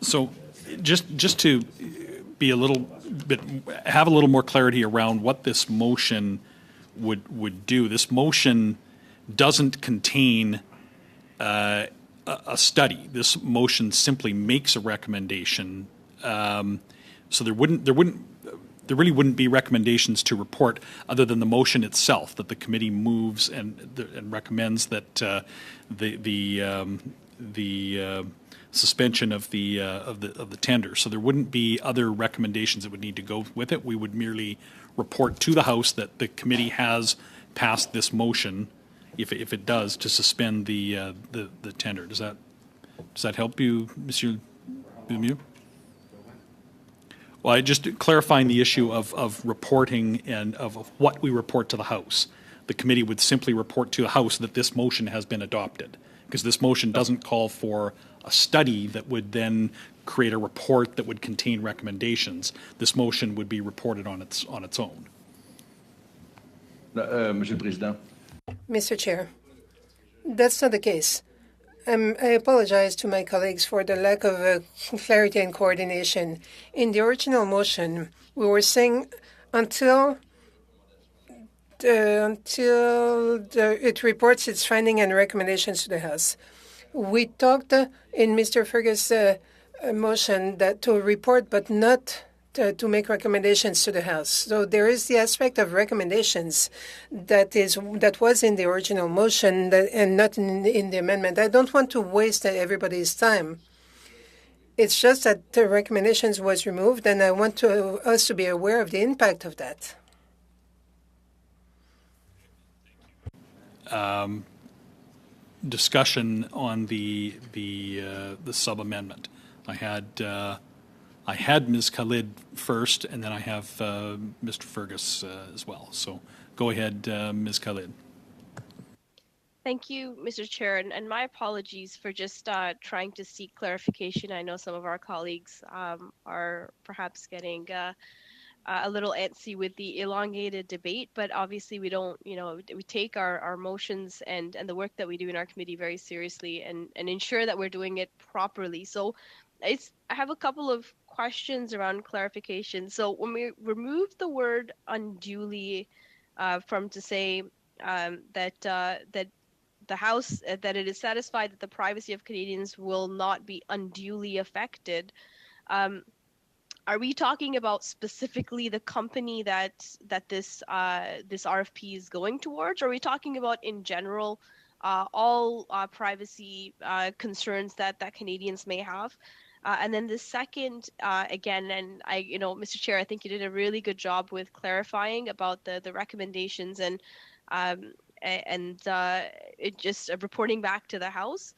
So just to be a little bit, have a little more clarity around what this motion would do. This motion doesn't contain a a study. This motion simply makes a recommendation. So there really wouldn't be recommendations to report other than the motion itself, that the committee moves and recommends that the suspension of the tender. So there wouldn't be other recommendations that would need to go with it. We would merely report to the House that the committee has passed this motion, if it does, to suspend the tender. Does that help you, Monsieur Lemieux? Well, I just clarifying the issue of reporting and of what we report to the House. The committee would simply report to the House that this motion has been adopted, because this motion doesn't call for a study that would then create a report that would contain recommendations. This motion would be reported on its own. Monsieur le Président. Mr. Chair, that's not the case. I apologize to my colleagues for the lack of clarity and coordination. In the original motion, we were saying until it reports its finding and recommendations to the House. We talked in Mr. Fergus' motion that to report, but not to make recommendations to the House. So there is the aspect of recommendations that was in the original motion and not in the amendment. I don't want to waste everybody's time. It's just that the recommendations was removed, and I want us to be aware of the impact of that. Discussion on the sub amendment. I had Ms. Khalid first, and then I have Mr. Fergus as well. So go ahead, Ms. Khalid. Thank you, Mr. Chair, and my apologies for just trying to seek clarification. I know some of our colleagues are perhaps getting a little antsy with the elongated debate, but obviously we don't, we take our motions and the work that we do in our committee very seriously and ensure that we're doing it properly. So I have a couple of questions around clarification. So when we remove the word unduly from to say that the House, that it is satisfied that the privacy of Canadians will not be unduly affected, are we talking about specifically the company that this RFP is going towards? Or are we talking about in general all privacy concerns that Canadians may have? And then the second, again, and Mr. Chair, I think you did a really good job with clarifying about the recommendations and it just reporting back to the House.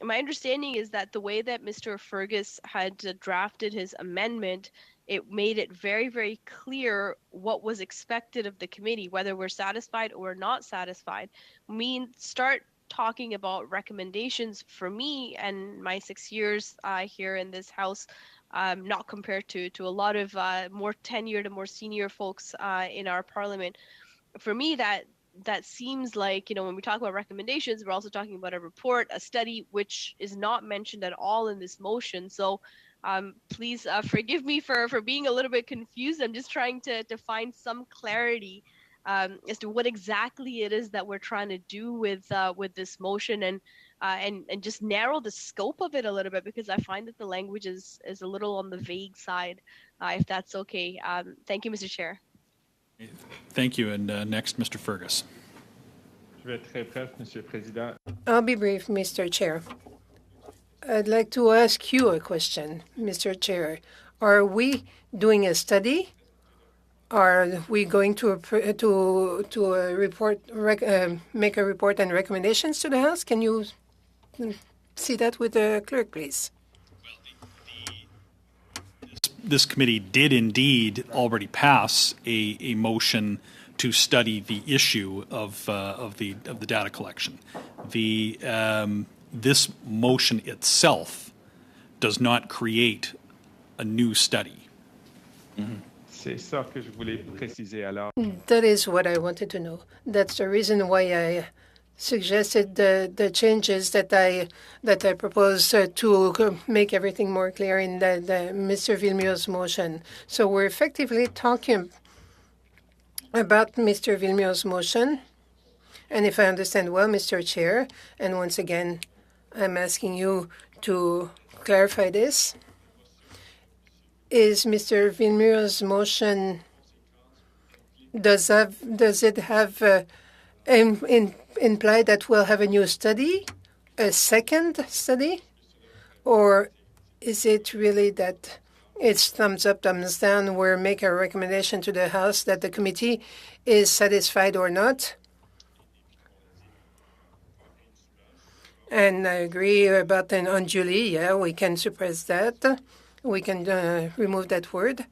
My understanding is that the way that Mr. Fergus had drafted his amendment, it made it very, very clear what was expected of the committee, whether we're satisfied or not satisfied. We start talking about recommendations. For me and my 6 years here in this House, not compared to a lot of more tenured and more senior folks in our parliament, for me that seems like, when we talk about recommendations, we're also talking about a report, a study, which is not mentioned at all in this motion. So please forgive me for being a little bit confused. I'm just trying to find some clarity as to what exactly it is that we're trying to do with this motion and just narrow the scope of it a little bit, because I find that the language is a little on the vague side, if that's okay. Thank you, Mr. Chair. Thank you. And next, Mr. Fergus. I'll be brief, Mr. Chair. I'd like to ask you a question, Mr. Chair. Are we doing a study? Are we going to make a report and recommendations to the House? Can you see that with the clerk, please? This committee did indeed already pass a motion to study the issue of the data collection. This motion itself does not create a new study. That is what I wanted to know. That's the reason why I suggested the changes that I proposed to make everything more clear in the Mr. Villemeux's motion. So we're effectively talking about Mr. Villemeux's motion. And if I understand well, Mr. Chair, and once again, I'm asking you to clarify this. Is Mr. Villemur's motion, does it have imply that we'll have a new study, a second study? Or is it really that it's thumbs up, thumbs down, we make a recommendation to the House that the committee is satisfied or not? And I agree about an unduly, yeah, we can suppress that. We can remove that word.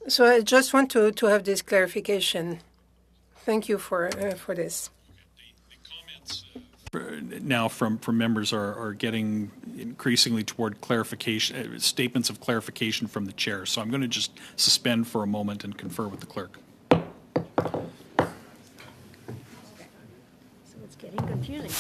So I just want to have this clarification. Thank you for this. Now from members are getting increasingly toward clarification, statements of clarification from the chair. So I'm going to just suspend for a moment and confer with the clerk. So it's getting confusing.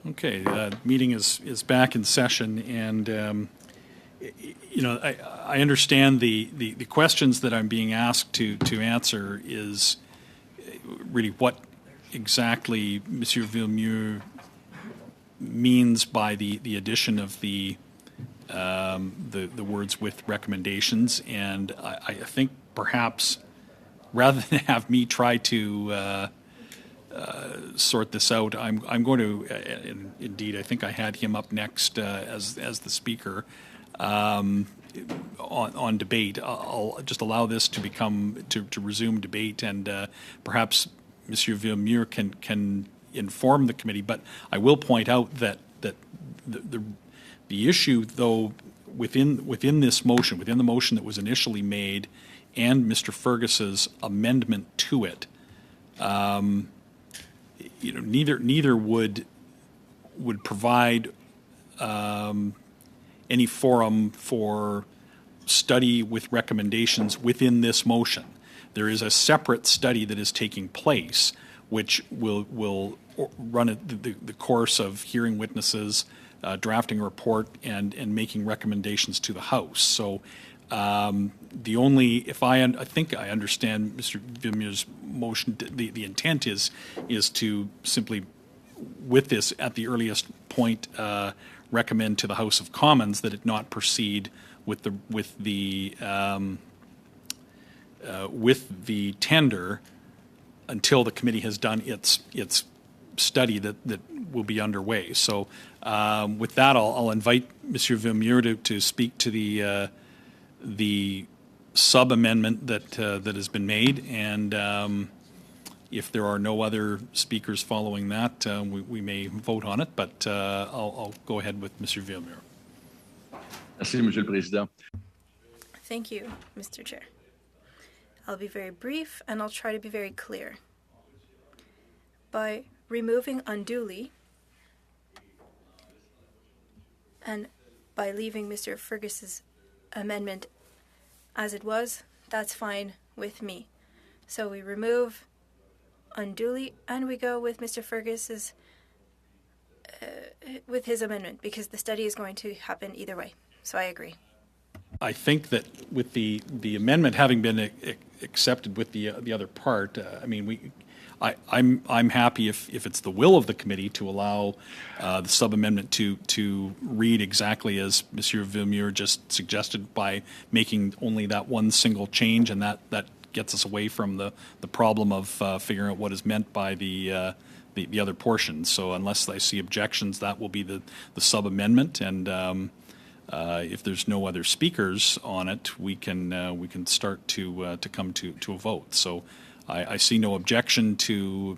Okay, the meeting is back in session, and I understand the questions that I'm being asked to answer is really what exactly Monsieur Villemure means by the addition of the words with recommendations, and I think perhaps rather than have me try to sort this out, I'm going to, indeed, I think I had him up next as the speaker on debate. I'll just allow this to resume debate, and perhaps Monsieur Villemure can inform the committee. But I will point out that the issue, though, within this motion, within the motion that was initially made, and Mr. Fergus's amendment to it, neither would provide any forum for study with recommendations within this motion. There is a separate study that is taking place, which will run the course of hearing witnesses, drafting a report, and making recommendations to the House. So I think I understand Mr. Villemure's motion. The intent is to simply, with this at the earliest point, recommend to the House of Commons that it not proceed with the tender until the committee has done its study that will be underway. So with that, I'll invite Monsieur Villemure to speak to the sub-amendment that has been made, and if there are no other speakers following that, we may vote on it, but I'll go ahead with Monsieur Villemure. Merci, Monsieur le Président. Thank you, Mr. Chair. I'll be very brief, and I'll try to be very clear. By removing unduly and by leaving Mr. Fergus's amendment as it was, that's fine with me. So we remove unduly and we go with Mr. Fergus's with his amendment, because the study is going to happen either way. So I agree. I think that with the amendment having been accepted with the other part, I'm happy if it's the will of the committee to allow the sub-amendment to read exactly as Monsieur Villemure just suggested, by making only that one single change, and that gets us away from the problem of figuring out what is meant by the other portion. So unless I see objections, that will be the sub-amendment, and if there's no other speakers on it, we can start to come to a vote. So I see no objection to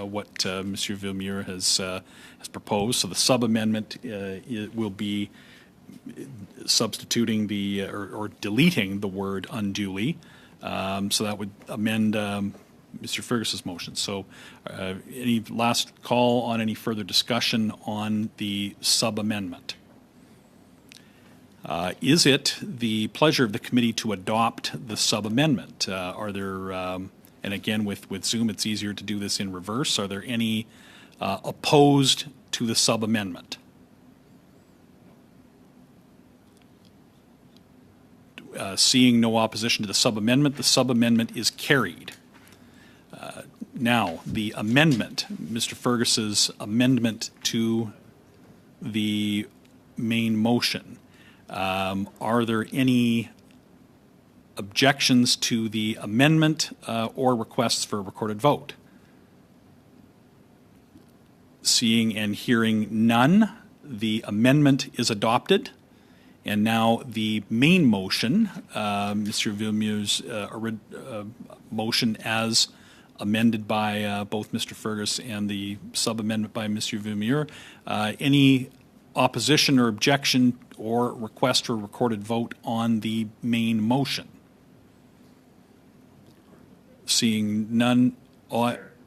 what Monsieur Villemure has proposed. So the sub-amendment will be substituting or deleting the word unduly. So that would amend Mr. Fergus's motion. So any last call on any further discussion on the sub-amendment? Is it the pleasure of the committee to adopt the sub-amendment? Are there, and again with Zoom it's easier to do this in reverse, are there any opposed to the sub-amendment? Seeing no opposition to the sub-amendment is carried. Now, the amendment, Mr. Fergus's amendment to the main motion. Are there any objections to the amendment or requests for a recorded vote? Seeing and hearing none, the amendment is adopted. And now the main motion, Mr. Villemure's motion as amended by both Mr. Fergus and the sub-amendment by Mr. Villemure. Any opposition or objection or request for a recorded vote on the main motion? Seeing none,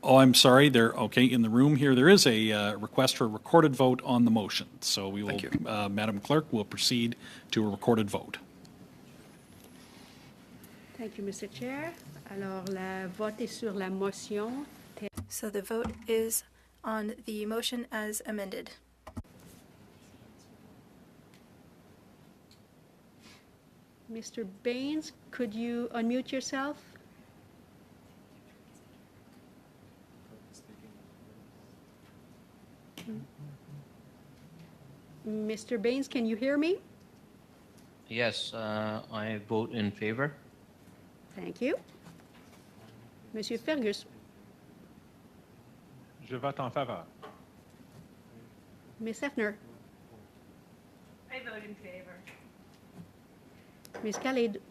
Oh, I'm sorry. Okay, in the room here, there is a request for a recorded vote on the motion. So we will, Madam Clerk, will proceed to a recorded vote. Thank you, Mr. Chair. Alors, la vote est sur la motion. So the vote is on the motion as amended. Mr. Baines, could you unmute yourself? Mr. Baines, can you hear me? Yes, I vote in favor. Thank you. Monsieur Fergus. Je vote en faveur. Ms. Hefner. I vote in favor. Ms. Khalid.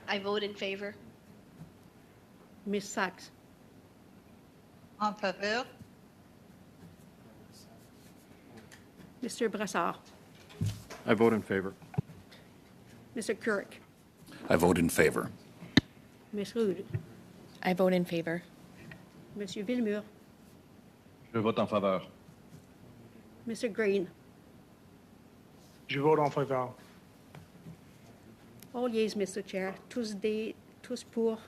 I vote in favor. Ms. Sachs. En faveur. Mr. Brassard. I vote in favor. Mr. Kirk. I vote in favor. Ms. Rude. I vote in favor. Monsieur Villemur. Je vote en faveur. Mr. Green. Je vote en faveur. All yeas, Mr. Chair. Tous pour.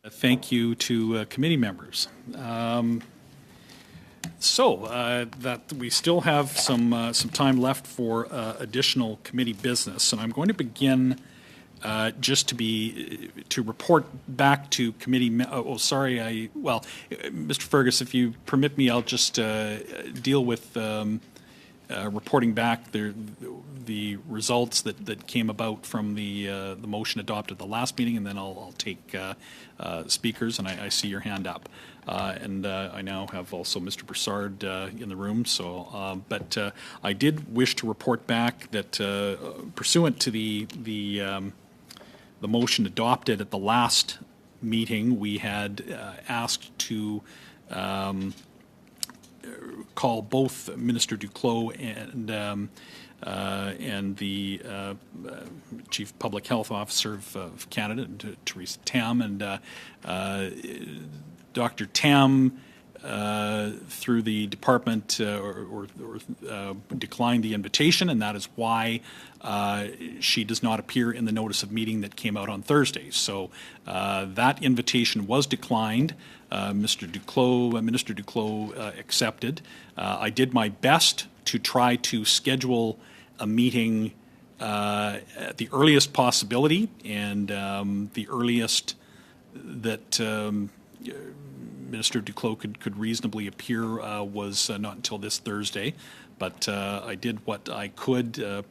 Thank you to committee members. That we still have some time left for additional committee business, and I'm going to begin just to report back to committee. Mr. Fergus, if you permit me, I'll just deal with reporting back the results that came about from the motion adopted at the last meeting, and then I'll take speakers. And I see your hand up, and I now have also Mr. Broussard in the room. So, but I did wish to report back that pursuant to the motion adopted at the last meeting, we had asked to call both Minister Duclos and the Chief Public Health Officer of Canada, Theresa Tam, and Dr. Tam, through the department, declined the invitation, and that is why she does not appear in the notice of meeting that came out on Thursday. So that invitation was declined. Minister Duclos accepted. I did my best to try to schedule a meeting at the earliest possibility, and the earliest that Minister Duclos could reasonably appear was not until this Thursday, but I did what I could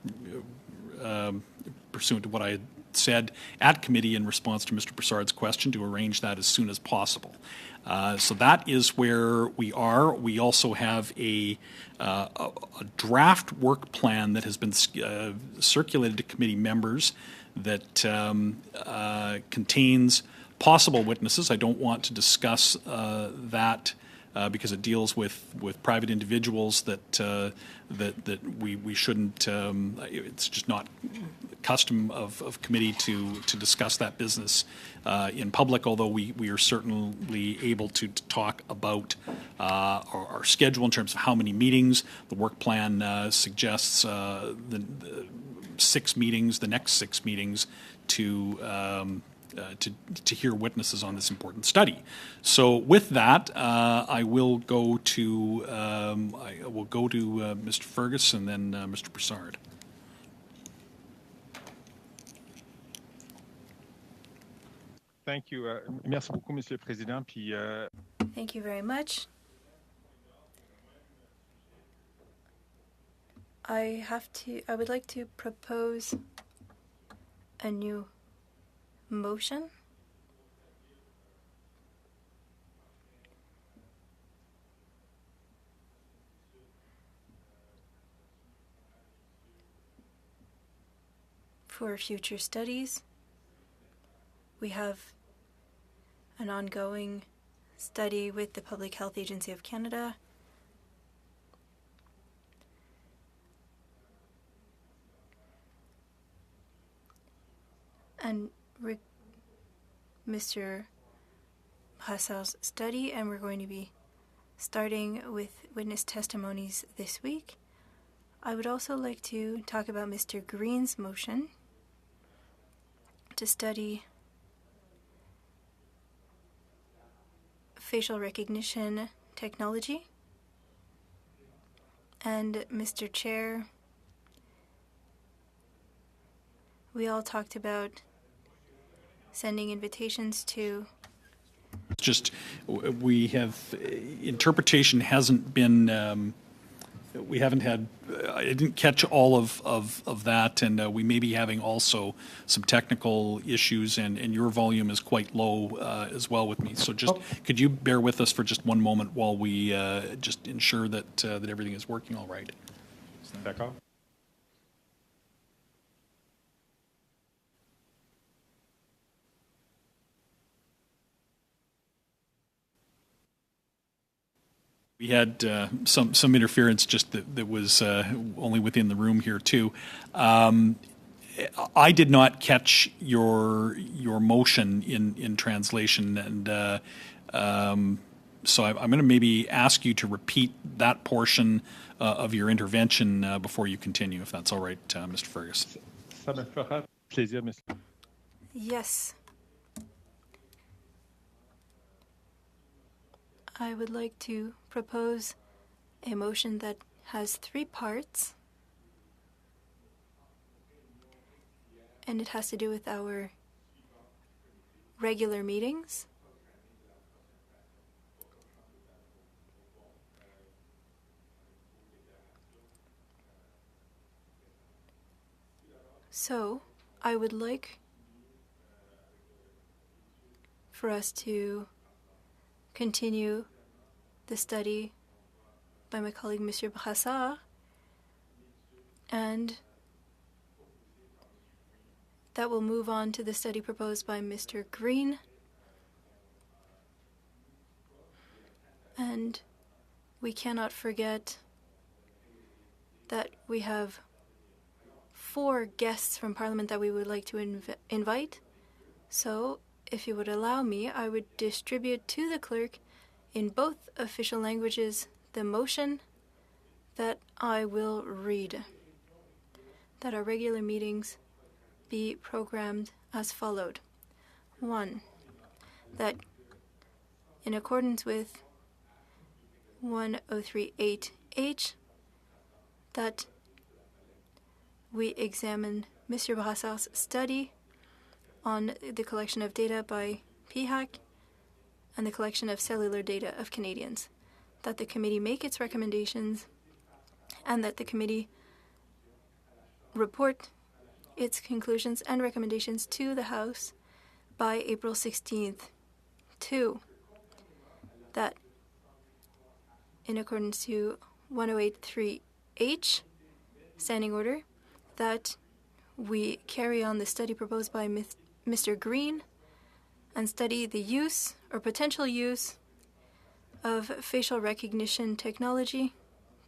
pursuant to what I had said at committee in response to Mr. Broussard's question to arrange that as soon as possible. So that is where we are. We also have a draft work plan that has been circulated to committee members that contains possible witnesses. I don't want to discuss that because it deals with private individuals that we shouldn't. It's just not custom of committee to discuss that business in public. Although we are certainly able to talk about our schedule in terms of how many meetings. The work plan suggests the 6 meetings, the next 6 meetings to hear witnesses on this important study. So with that, I will go to Mr. Fergus and then Mr. Broussard. Thank you. Merci beaucoup, Monsieur le Président. Puis, Thank you very much. I would like to propose a new motion. For future studies, we have an ongoing study with the Public Health Agency of Canada. And Mr. Brassard's study, and we're going to be starting with witness testimonies this week. I would also like to talk about Mr. Green's motion to study facial recognition technology. And Mr. Chair, we all talked about sending invitations to. Just, we have, interpretation hasn't been, we haven't had, I didn't catch all of that, and we may be having also some technical issues, and your volume is quite low as well with me. So just, could you bear with us for just one moment while we just ensure that, that everything is working all right? D'accord. We had some interference just that was only within the room here too. I did not catch your motion in translation, and so I'm going to maybe ask you to repeat that portion of your intervention before you continue, if that's all right, Mr. Fergus. Ça me fera plaisir, Mr. Yes. I would like to propose a motion that has 3 parts, and it has to do with our regular meetings. So, I would like for us to continue the study by my colleague Monsieur Brassard, and that will move on to the study proposed by Mr. Green, and we cannot forget that we have 4 guests from Parliament that we would like to invite. So if you would allow me, I would distribute to the clerk in both official languages the motion that I will read. That our regular meetings be programmed as followed. 1. That in accordance with 1038H, that we examine Monsieur Brassard's study on the collection of data by PHAC and the collection of cellular data of Canadians, that the committee make its recommendations, and that the committee report its conclusions and recommendations to the House by April 16th. 2. That in accordance to 1083H, standing order, that we carry on the study proposed by Mr. Green and study the use or potential use of facial recognition technology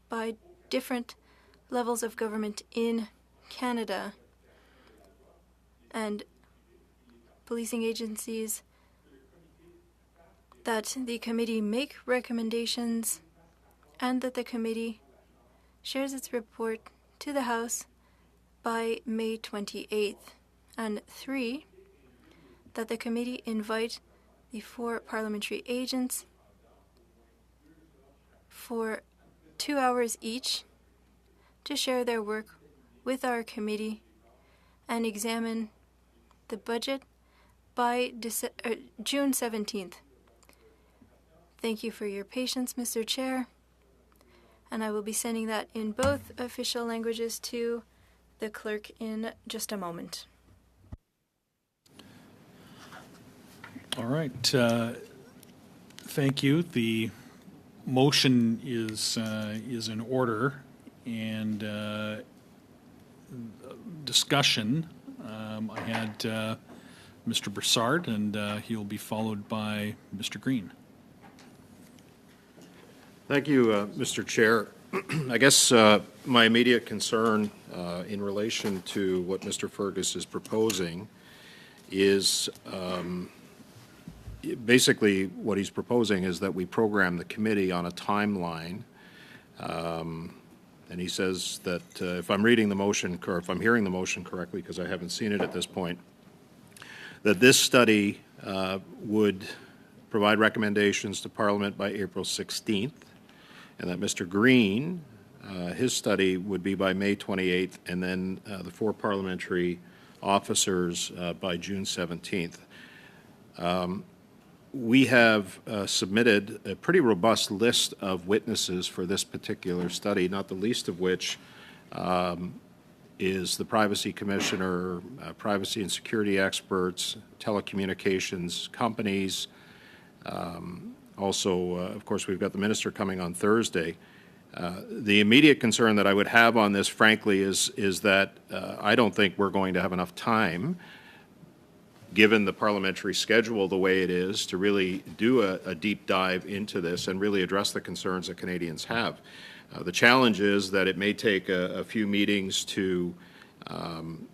by different levels of government in Canada and policing agencies, that the committee make recommendations and that the committee shares its report to the House by May 28th. And 3, that the committee invite the 4 parliamentary agents for 2 hours each to share their work with our committee and examine the budget by June 17th. Thank you for your patience, Mr. Chair, and I will be sending that in both official languages to the clerk in just a moment. All right. Thank you. The motion is in order, and discussion. I had Mr. Brassard, and he'll be followed by Mr. Green. Thank you, Mr. Chair. I guess my immediate concern in relation to what Mr. Fergus is proposing is basically what he's proposing is that we program the committee on a timeline. And he says that if I'm reading the motion, or if I'm hearing the motion correctly, because I haven't seen it at this point, that this study would provide recommendations to Parliament by April 16th, and that Mr. Green, his study would be by May 28th, and then the 4 parliamentary officers by June 17th. We have submitted a pretty robust list of witnesses for this particular study, not the least of which is the Privacy Commissioner, privacy and security experts, telecommunications companies. Also, of course, we've got the Minister coming on Thursday. The immediate concern that I would have on this, frankly, is that I don't think we're going to have enough time, given the parliamentary schedule the way it is, to really do a deep dive into this and really address the concerns that Canadians have. The challenge is that it may take a few meetings to come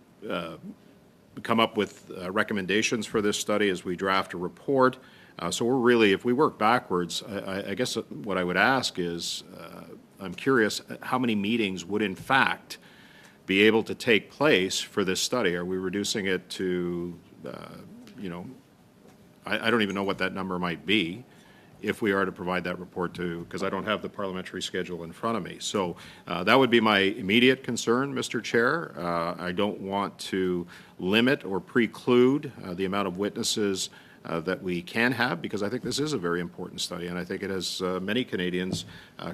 up with recommendations for this study as we draft a report. So we're really, if we work backwards, I guess what I would ask is, I'm curious how many meetings would in fact be able to take place for this study? Are we reducing it to, you know, I don't even know what that number might be if we are to provide that report to, because I don't have the parliamentary schedule in front of me. So that would be my immediate concern, Mr. Chair. I don't want to limit or preclude the amount of witnesses that we can have, because I think this is a very important study, and I think it has many Canadians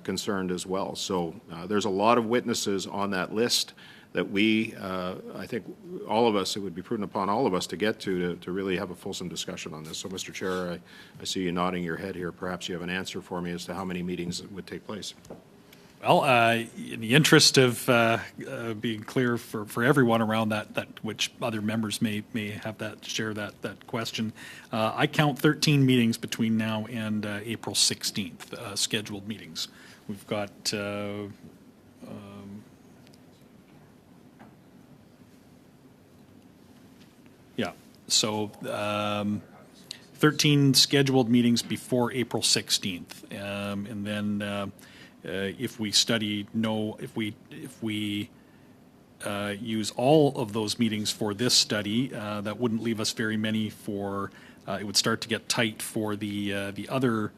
concerned as well. So there's a lot of witnesses on that list that we, I think all of us, it would be prudent upon all of us to get to really have a fulsome discussion on this. So, Mr. Chair, I see you nodding your head here. Perhaps you have an answer for me as to how many meetings would take place. Well, in the interest of being clear for everyone around that which other members may have that share that question, I count 13 meetings between now and April 16th, scheduled meetings. We've got so 13 scheduled meetings before April 16th, and then. If we use all of those meetings for this study, that wouldn't leave us very many for. It would start to get tight for the other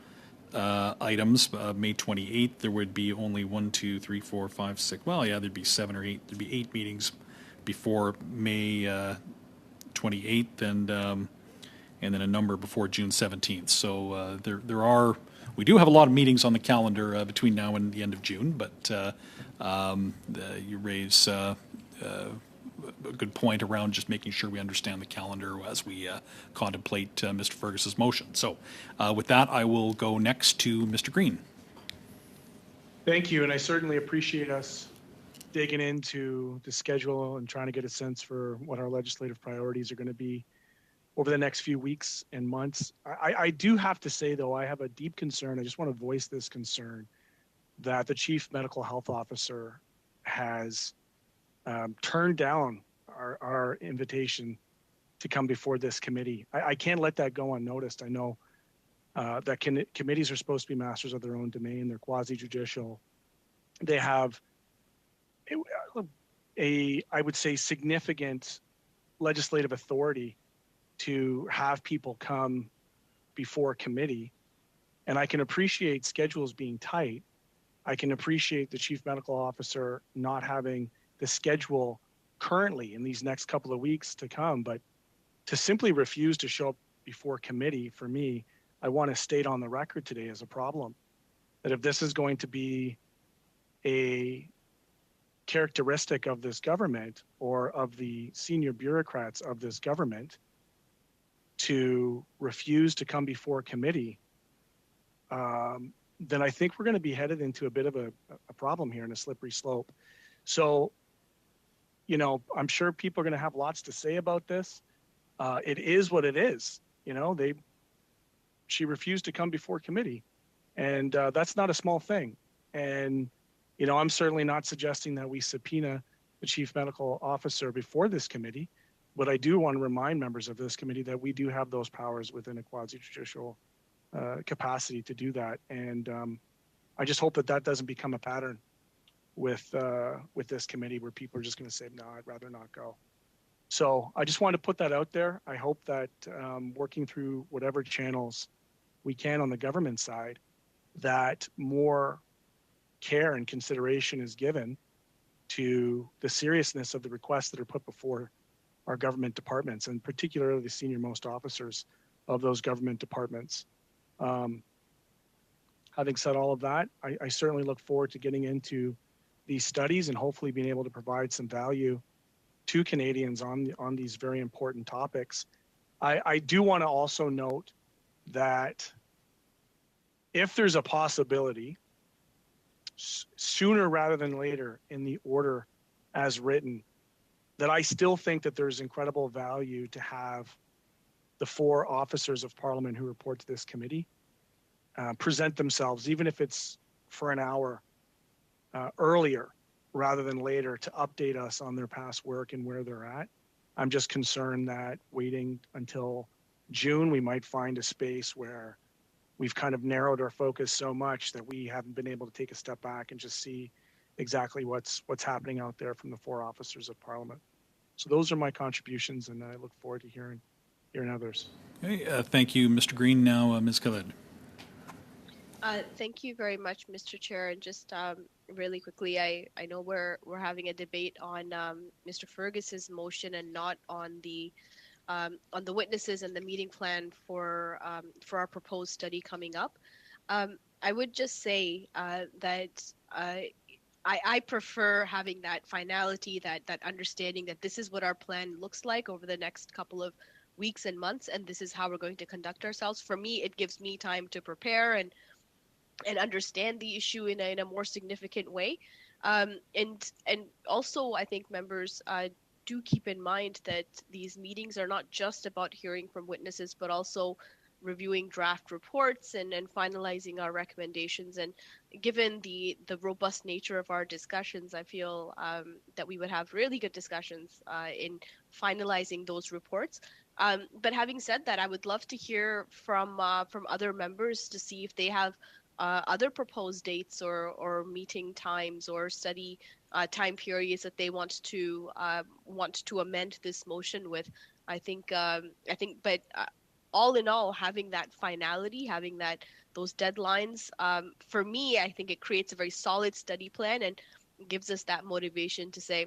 items. May 28th, there would be only 1, 2, 3, 4, 5, 6. Well, yeah, there'd be 7 or 8. There'd be 8 meetings before May 28th, and then a number before June 17th. So there are. We do have a lot of meetings on the calendar between now and the end of June, but you raise a good point around just making sure we understand the calendar as we contemplate Mr. Fergus's motion. So with that, I will go next to Mr. Green. Thank you, and I certainly appreciate us digging into the schedule and trying to get a sense for what our legislative priorities are going to be over the next few weeks and months. I do have to say, though, I have a deep concern. I just want to voice this concern that the Chief Medical Health Officer has turned down our invitation to come before this committee. I can't let that go unnoticed. I know that committees are supposed to be masters of their own domain. They're quasi-judicial. They have I would say, significant legislative authority to have people come before committee. And I can appreciate schedules being tight. I can appreciate the Chief Medical Officer not having the schedule currently in these next couple of weeks to come, but to simply refuse to show up before committee, for me, I want to state on the record today as a problem. That if this is going to be a characteristic of this government or of the senior bureaucrats of this government, to refuse to come before committee, then I think we're going to be headed into a bit of a problem here and a slippery slope. So, you know, I'm sure people are going to have lots to say about this. It is what it is. You know, she refused to come before committee, and that's not a small thing. And, you know, I'm certainly not suggesting that we subpoena the Chief Medical Officer before this committee. But I do want to remind members of this committee that we do have those powers within a quasi-judicial capacity to do that. And I just hope that that doesn't become a pattern with this committee where people are just going to say, no, I'd rather not go. So I just want to put that out there. I hope that working through whatever channels we can on the government side, that more care and consideration is given to the seriousness of the requests that are put before our government departments, and particularly the senior most officers of those government departments. Having said all of that, I certainly look forward to getting into these studies and hopefully being able to provide some value to Canadians on these very important topics. I do want to also note that if there's a possibility, sooner rather than later in the order as written, that I still think that there's incredible value to have the 4 officers of Parliament who report to this committee present themselves, even if it's for an hour earlier rather than later, to update us on their past work and where they're at. I'm just concerned that waiting until June, we might find a space where we've kind of narrowed our focus so much that we haven't been able to take a step back and just see exactly what's happening out there from the 4 officers of Parliament. So those are my contributions, and I look forward to hearing others. Okay, thank you, Mr. Green. Now, Ms. Khaled. Thank you very much, Mr. Chair. And just really quickly, I know we're having a debate on Mr. Fergus's motion and not on the witnesses and the meeting plan for our proposed study coming up. I would just say that I prefer having that finality, that understanding that this is what our plan looks like over the next couple of weeks and months, and this is how we're going to conduct ourselves. For me, it gives me time to prepare and understand the issue in a more significant way. And also, I think members do keep in mind that these meetings are not just about hearing from witnesses, but also reviewing draft reports and finalizing our recommendations. And given the robust nature of our discussions, I feel that we would have really good discussions in finalizing those reports. But having said that, I would love to hear from other members to see if they have other proposed dates or meeting times or study time periods that they want to amend this motion with. I think, but all in all, having that finality, having those deadlines, for me, I think it creates a very solid study plan and gives us that motivation to say,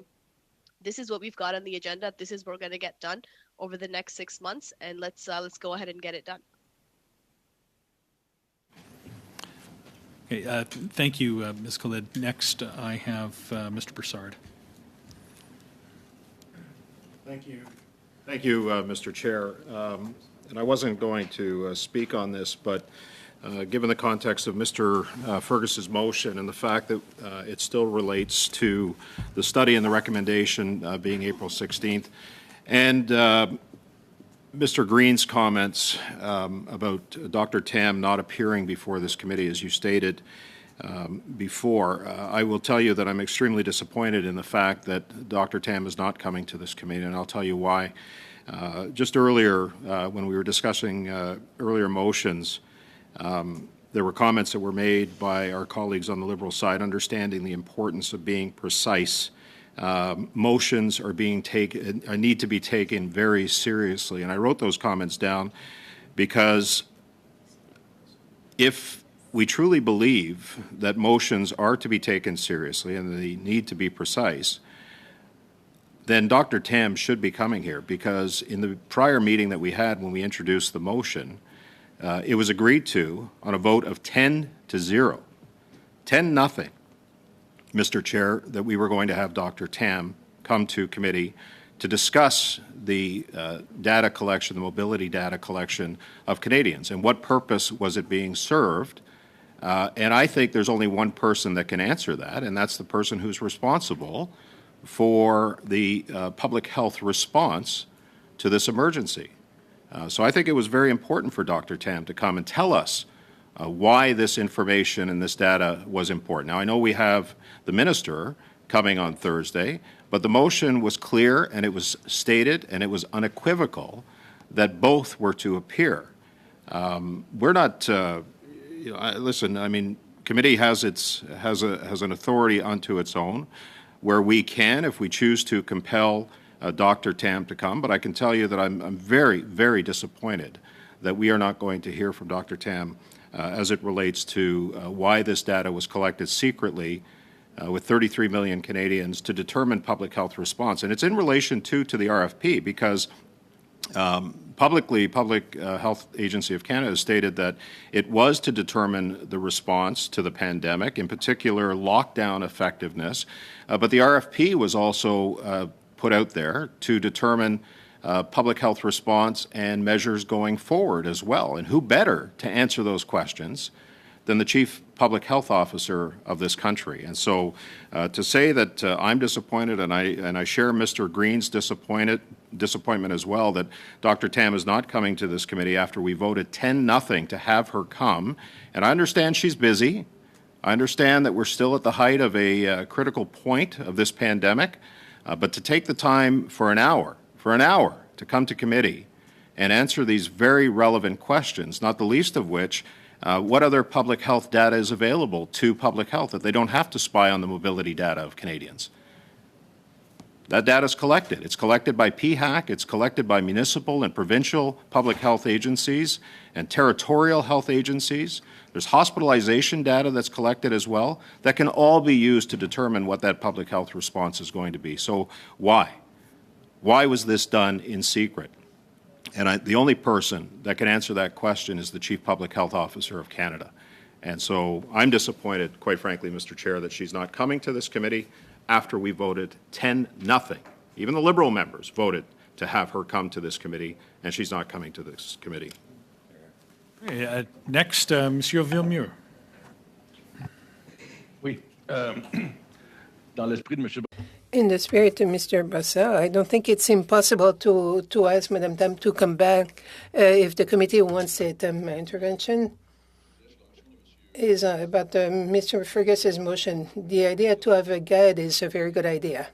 this is what we've got on the agenda. This is what we're going to get done over the next 6 months, and let's go ahead and get it done. Okay, thank you, Ms. Khalid. Next, I have Mr. Broussard. Thank you. Thank you, Mr. Chair. And I wasn't going to speak on this, but given the context of Mr. Fergus's motion and the fact that it still relates to the study and the recommendation being April 16th, and Mr. Green's comments about Dr. Tam not appearing before this committee, as you stated before, I will tell you that I'm extremely disappointed in the fact that Dr. Tam is not coming to this committee, and I'll tell you why. Just earlier, when we were discussing earlier motions, there were comments that were made by our colleagues on the Liberal side, understanding the importance of being precise. Motions are being taken, need to be taken very seriously, and I wrote those comments down because if we truly believe that motions are to be taken seriously and they need to be precise, then Dr. Tam should be coming here, because in the prior meeting that we had when we introduced the motion, it was agreed to on a vote of 10-0, 10-0, Mr. Chair, that we were going to have Dr. Tam come to committee to discuss the data collection, the mobility data collection of Canadians, and what purpose was it being served. And I think there's only one person that can answer that, and that's the person who's responsible for the public health response to this emergency. So I think it was very important for Dr. Tam to come and tell us why this information and this data was important. Now, I know we have the minister coming on Thursday, but the motion was clear and it was stated and it was unequivocal that both were to appear. We're not, listen, I mean, committee has an authority unto its own where we can, if we choose to, compel Dr. Tam to come, but I can tell you that I'm very, very disappointed that we are not going to hear from Dr. Tam as it relates to why this data was collected secretly with 33 million Canadians to determine public health response. And it's in relation to the RFP because Public Health Agency of Canada has stated that it was to determine the response to the pandemic, in particular lockdown effectiveness, but the RFP was also put out there to determine public health response and measures going forward as well. And who better to answer those questions than the Chief Public Health Officer of this country? And so to say that I'm disappointed, and I share Mr. Green's disappointment as well, that Dr. Tam is not coming to this committee after we voted 10-0 to have her come. And I understand she's busy. I understand that we're still at the height of a critical point of this pandemic, but to take the time for an hour to come to committee and answer these very relevant questions, not the least of which, what other public health data is available to public health that they don't have to spy on the mobility data of Canadians? That data is collected. It's collected by PHAC. It's collected by municipal and provincial public health agencies and territorial health agencies. There's hospitalization data that's collected as well that can all be used to determine what that public health response is going to be. So why? Why was this done in secret? And the only person that can answer that question is the Chief Public Health Officer of Canada. And so I'm disappointed, quite frankly, Mr. Chair, that she's not coming to this committee after we voted 10-0. Even the Liberal members voted to have her come to this committee, and she's not coming to this committee. Next, Monsieur Villemure. Oui. Dans l'esprit de Monsieur. In the spirit of Mr. Brassard, I don't think it's impossible to ask Madame Tam to come back if the committee wants it. My intervention is about Mr. Fergus's motion. The idea to have a guide is a very good idea.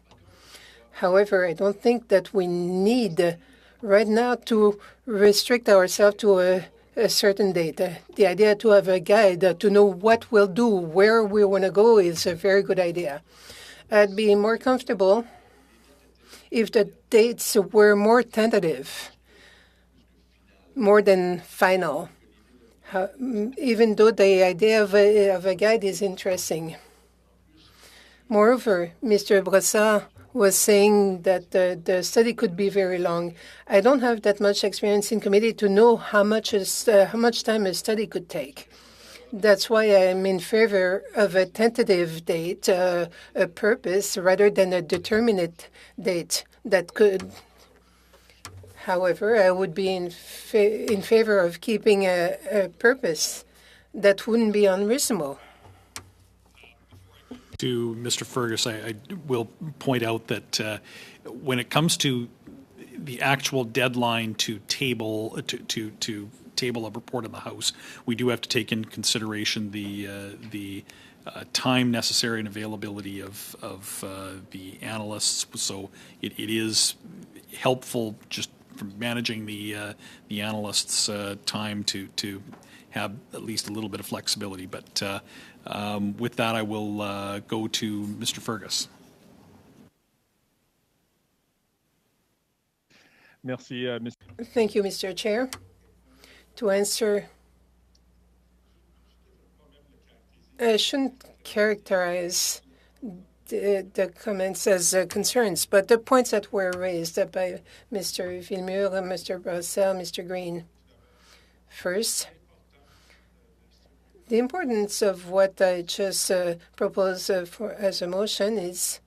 However, I don't think that we need right now to restrict ourselves to a certain date. The idea to have a guide to know what we'll do, where we want to go is a very good idea. I'd be more comfortable if the dates were more tentative, more than final, even though the idea of a guide is interesting. Moreover, Mr. Brassard was saying that the study could be very long. I don't have that much experience in committee to know how much time a study could take. That's why I'm in favor of a tentative date, a purpose, rather than a determinate date that could. However, I would be in favor of keeping a purpose that wouldn't be unreasonable. To Mr. Fergus, I will point out that when it comes to the actual deadline to table a report in the House, we do have to take into consideration the time necessary and availability of the analysts. So it is helpful just for managing the analysts' time to have at least a little bit of flexibility. But with that, I will go to Mr. Fergus. Merci, Thank you, Mr. Chair. To answer, I shouldn't characterize the comments as concerns, but the points that were raised by Mr. Villemure, Mr. Brassard, Mr. Green. First, the importance of what I just proposed as a motion is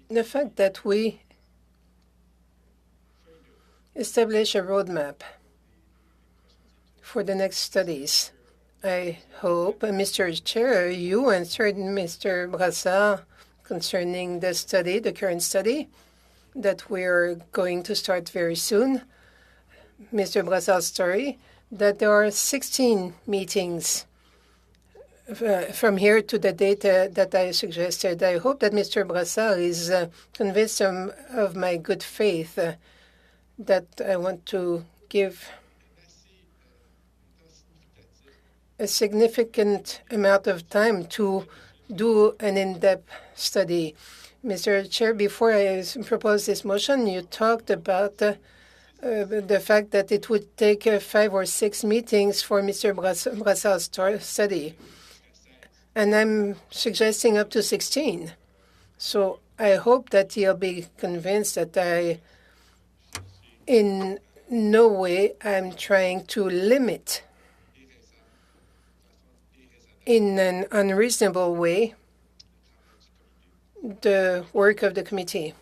the fact that we establish a roadmap for the next studies. I hope, Mr. Chair, you answered Mr. Brassard concerning the study, the current study, that we're going to start very soon. Mr. Brassard's story, that there are 16 meetings from here to the date that I suggested. I hope that Mr. Brassard is convinced of my good faith that I want to give a significant amount of time to do an in-depth study. Mr. Chair, before I proposed this motion, you talked about the fact that it would take 5 or 6 meetings for Mr. Brassard's study. And I'm suggesting up to 16. So I hope that he'll be convinced that in no way I'm trying to limit in an unreasonable way the work of the committee.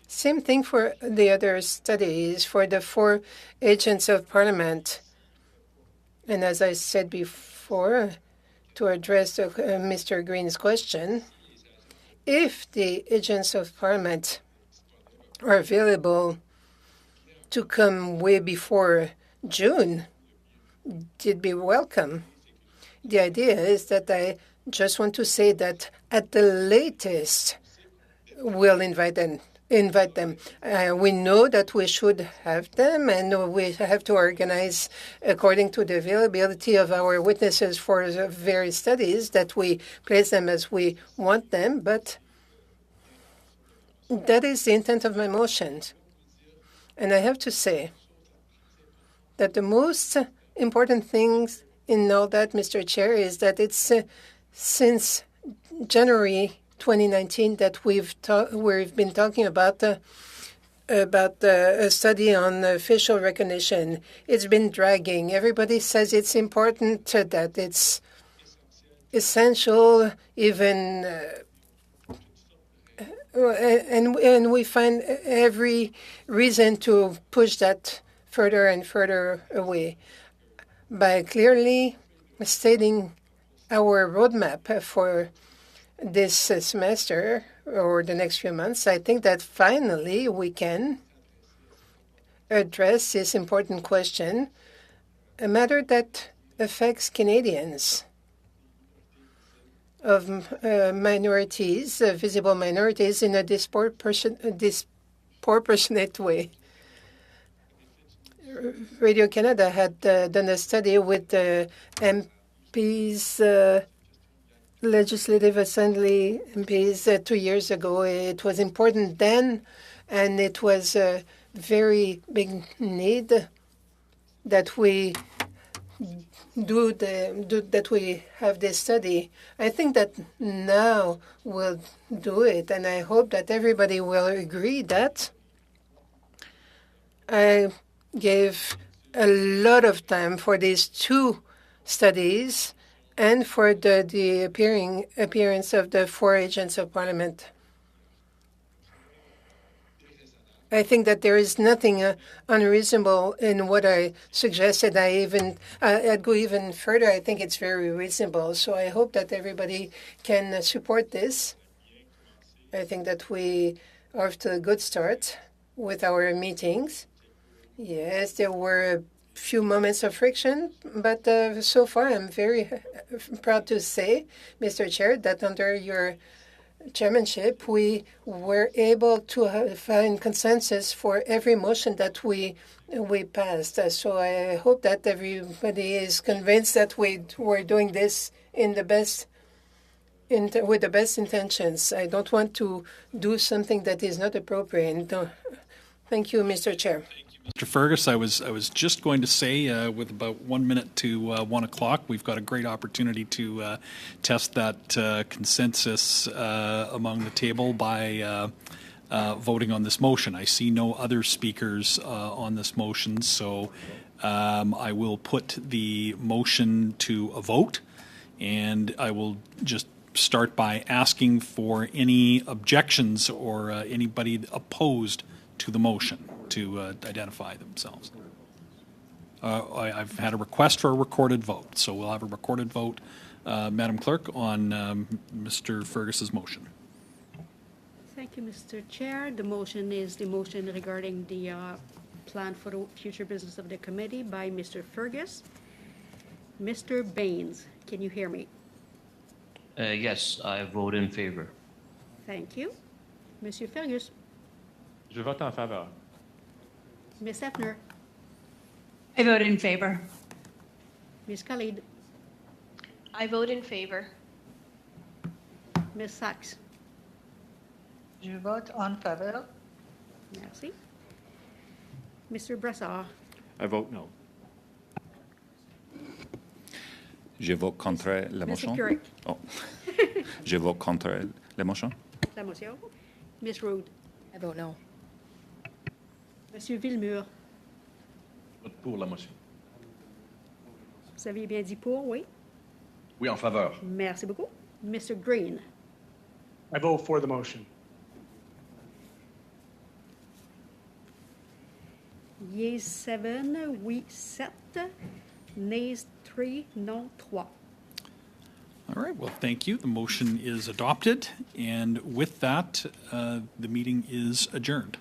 Same thing for the other studies, for the 4 agents of Parliament. And as I said before, to address Mr. Green's question, if the agents of Parliament are available to come way before June, they'd be welcome. The idea is that I just want to say that at the latest, we'll invite them. We know that we should have them, and we have to organize according to the availability of our witnesses for the various studies, that we place them as we want them. But that is the intent of my motion. And I have to say that the most important things in all that, Mr. Chair, is that it's since January 2019 that we've been talking about a study on facial recognition. It's been dragging. Everybody says it's important, that it's essential, even, and we find every reason to push that further and further away. By clearly stating our roadmap for this semester or the next few months, I think that finally we can address this important question, a matter that affects Canadians of minorities, visible minorities, in a disproportionate way. Radio-Canada had done a study with the MPs, Legislative Assembly MPs, 2 years ago. It was important then, and it was a very big need that we that we have this study. I think that now we'll do it, and I hope that everybody will agree that I gave a lot of time for these 2 studies and for the appearance of the 4 agents of Parliament. I think that there is nothing unreasonable in what I suggested. I'd go even further. I think it's very reasonable. So I hope that everybody can support this. I think that we are off to a good start with our meetings. Yes, there were a few moments of friction, but so far I'm very proud to say, Mr. Chair, that under your chairmanship, we were able to find consensus for every motion that we passed. So I hope that everybody is convinced that we're doing this with the best intentions. I don't want to do something that is not appropriate. Thank you, Mr. Chair. Mr. Fergus, I was just going to say, with about 1 minute to 1 o'clock, we've got a great opportunity to test that consensus among the table by voting on this motion. I see no other speakers on this motion, so I will put the motion to a vote, and I will just start by asking for any objections or anybody opposed to the motion to identify themselves. I've had a request for a recorded vote, so we'll have a recorded vote, Madam Clerk, on Mr. Fergus's motion. Thank you, Mr. Chair. The motion is the motion regarding the plan for the future business of the committee by Mr. Fergus. Mr. Baines, can you hear me? Yes, I vote in favor. Thank you. Monsieur Fergus. Je vote en faveur. Ms. Hefner. I vote in favor. Ms. Khalid. I vote in favor. Ms. Sachs. Je vote en faveur. Merci. Mr. Brassard. I vote no. Je vote contre la Mr. motion. Currick. Oh. Je vote contre la motion. La motion. Ms. Rood. I vote no. Monsieur Villemur. Vote pour la motion. Vous aviez bien dit pour, oui? Oui, en faveur. Merci beaucoup. Mr. Green. I vote for the motion. Yeas 7, oui 7, nays 3, non 3. All right, well, thank you. The motion is adopted, and with that, the meeting is adjourned.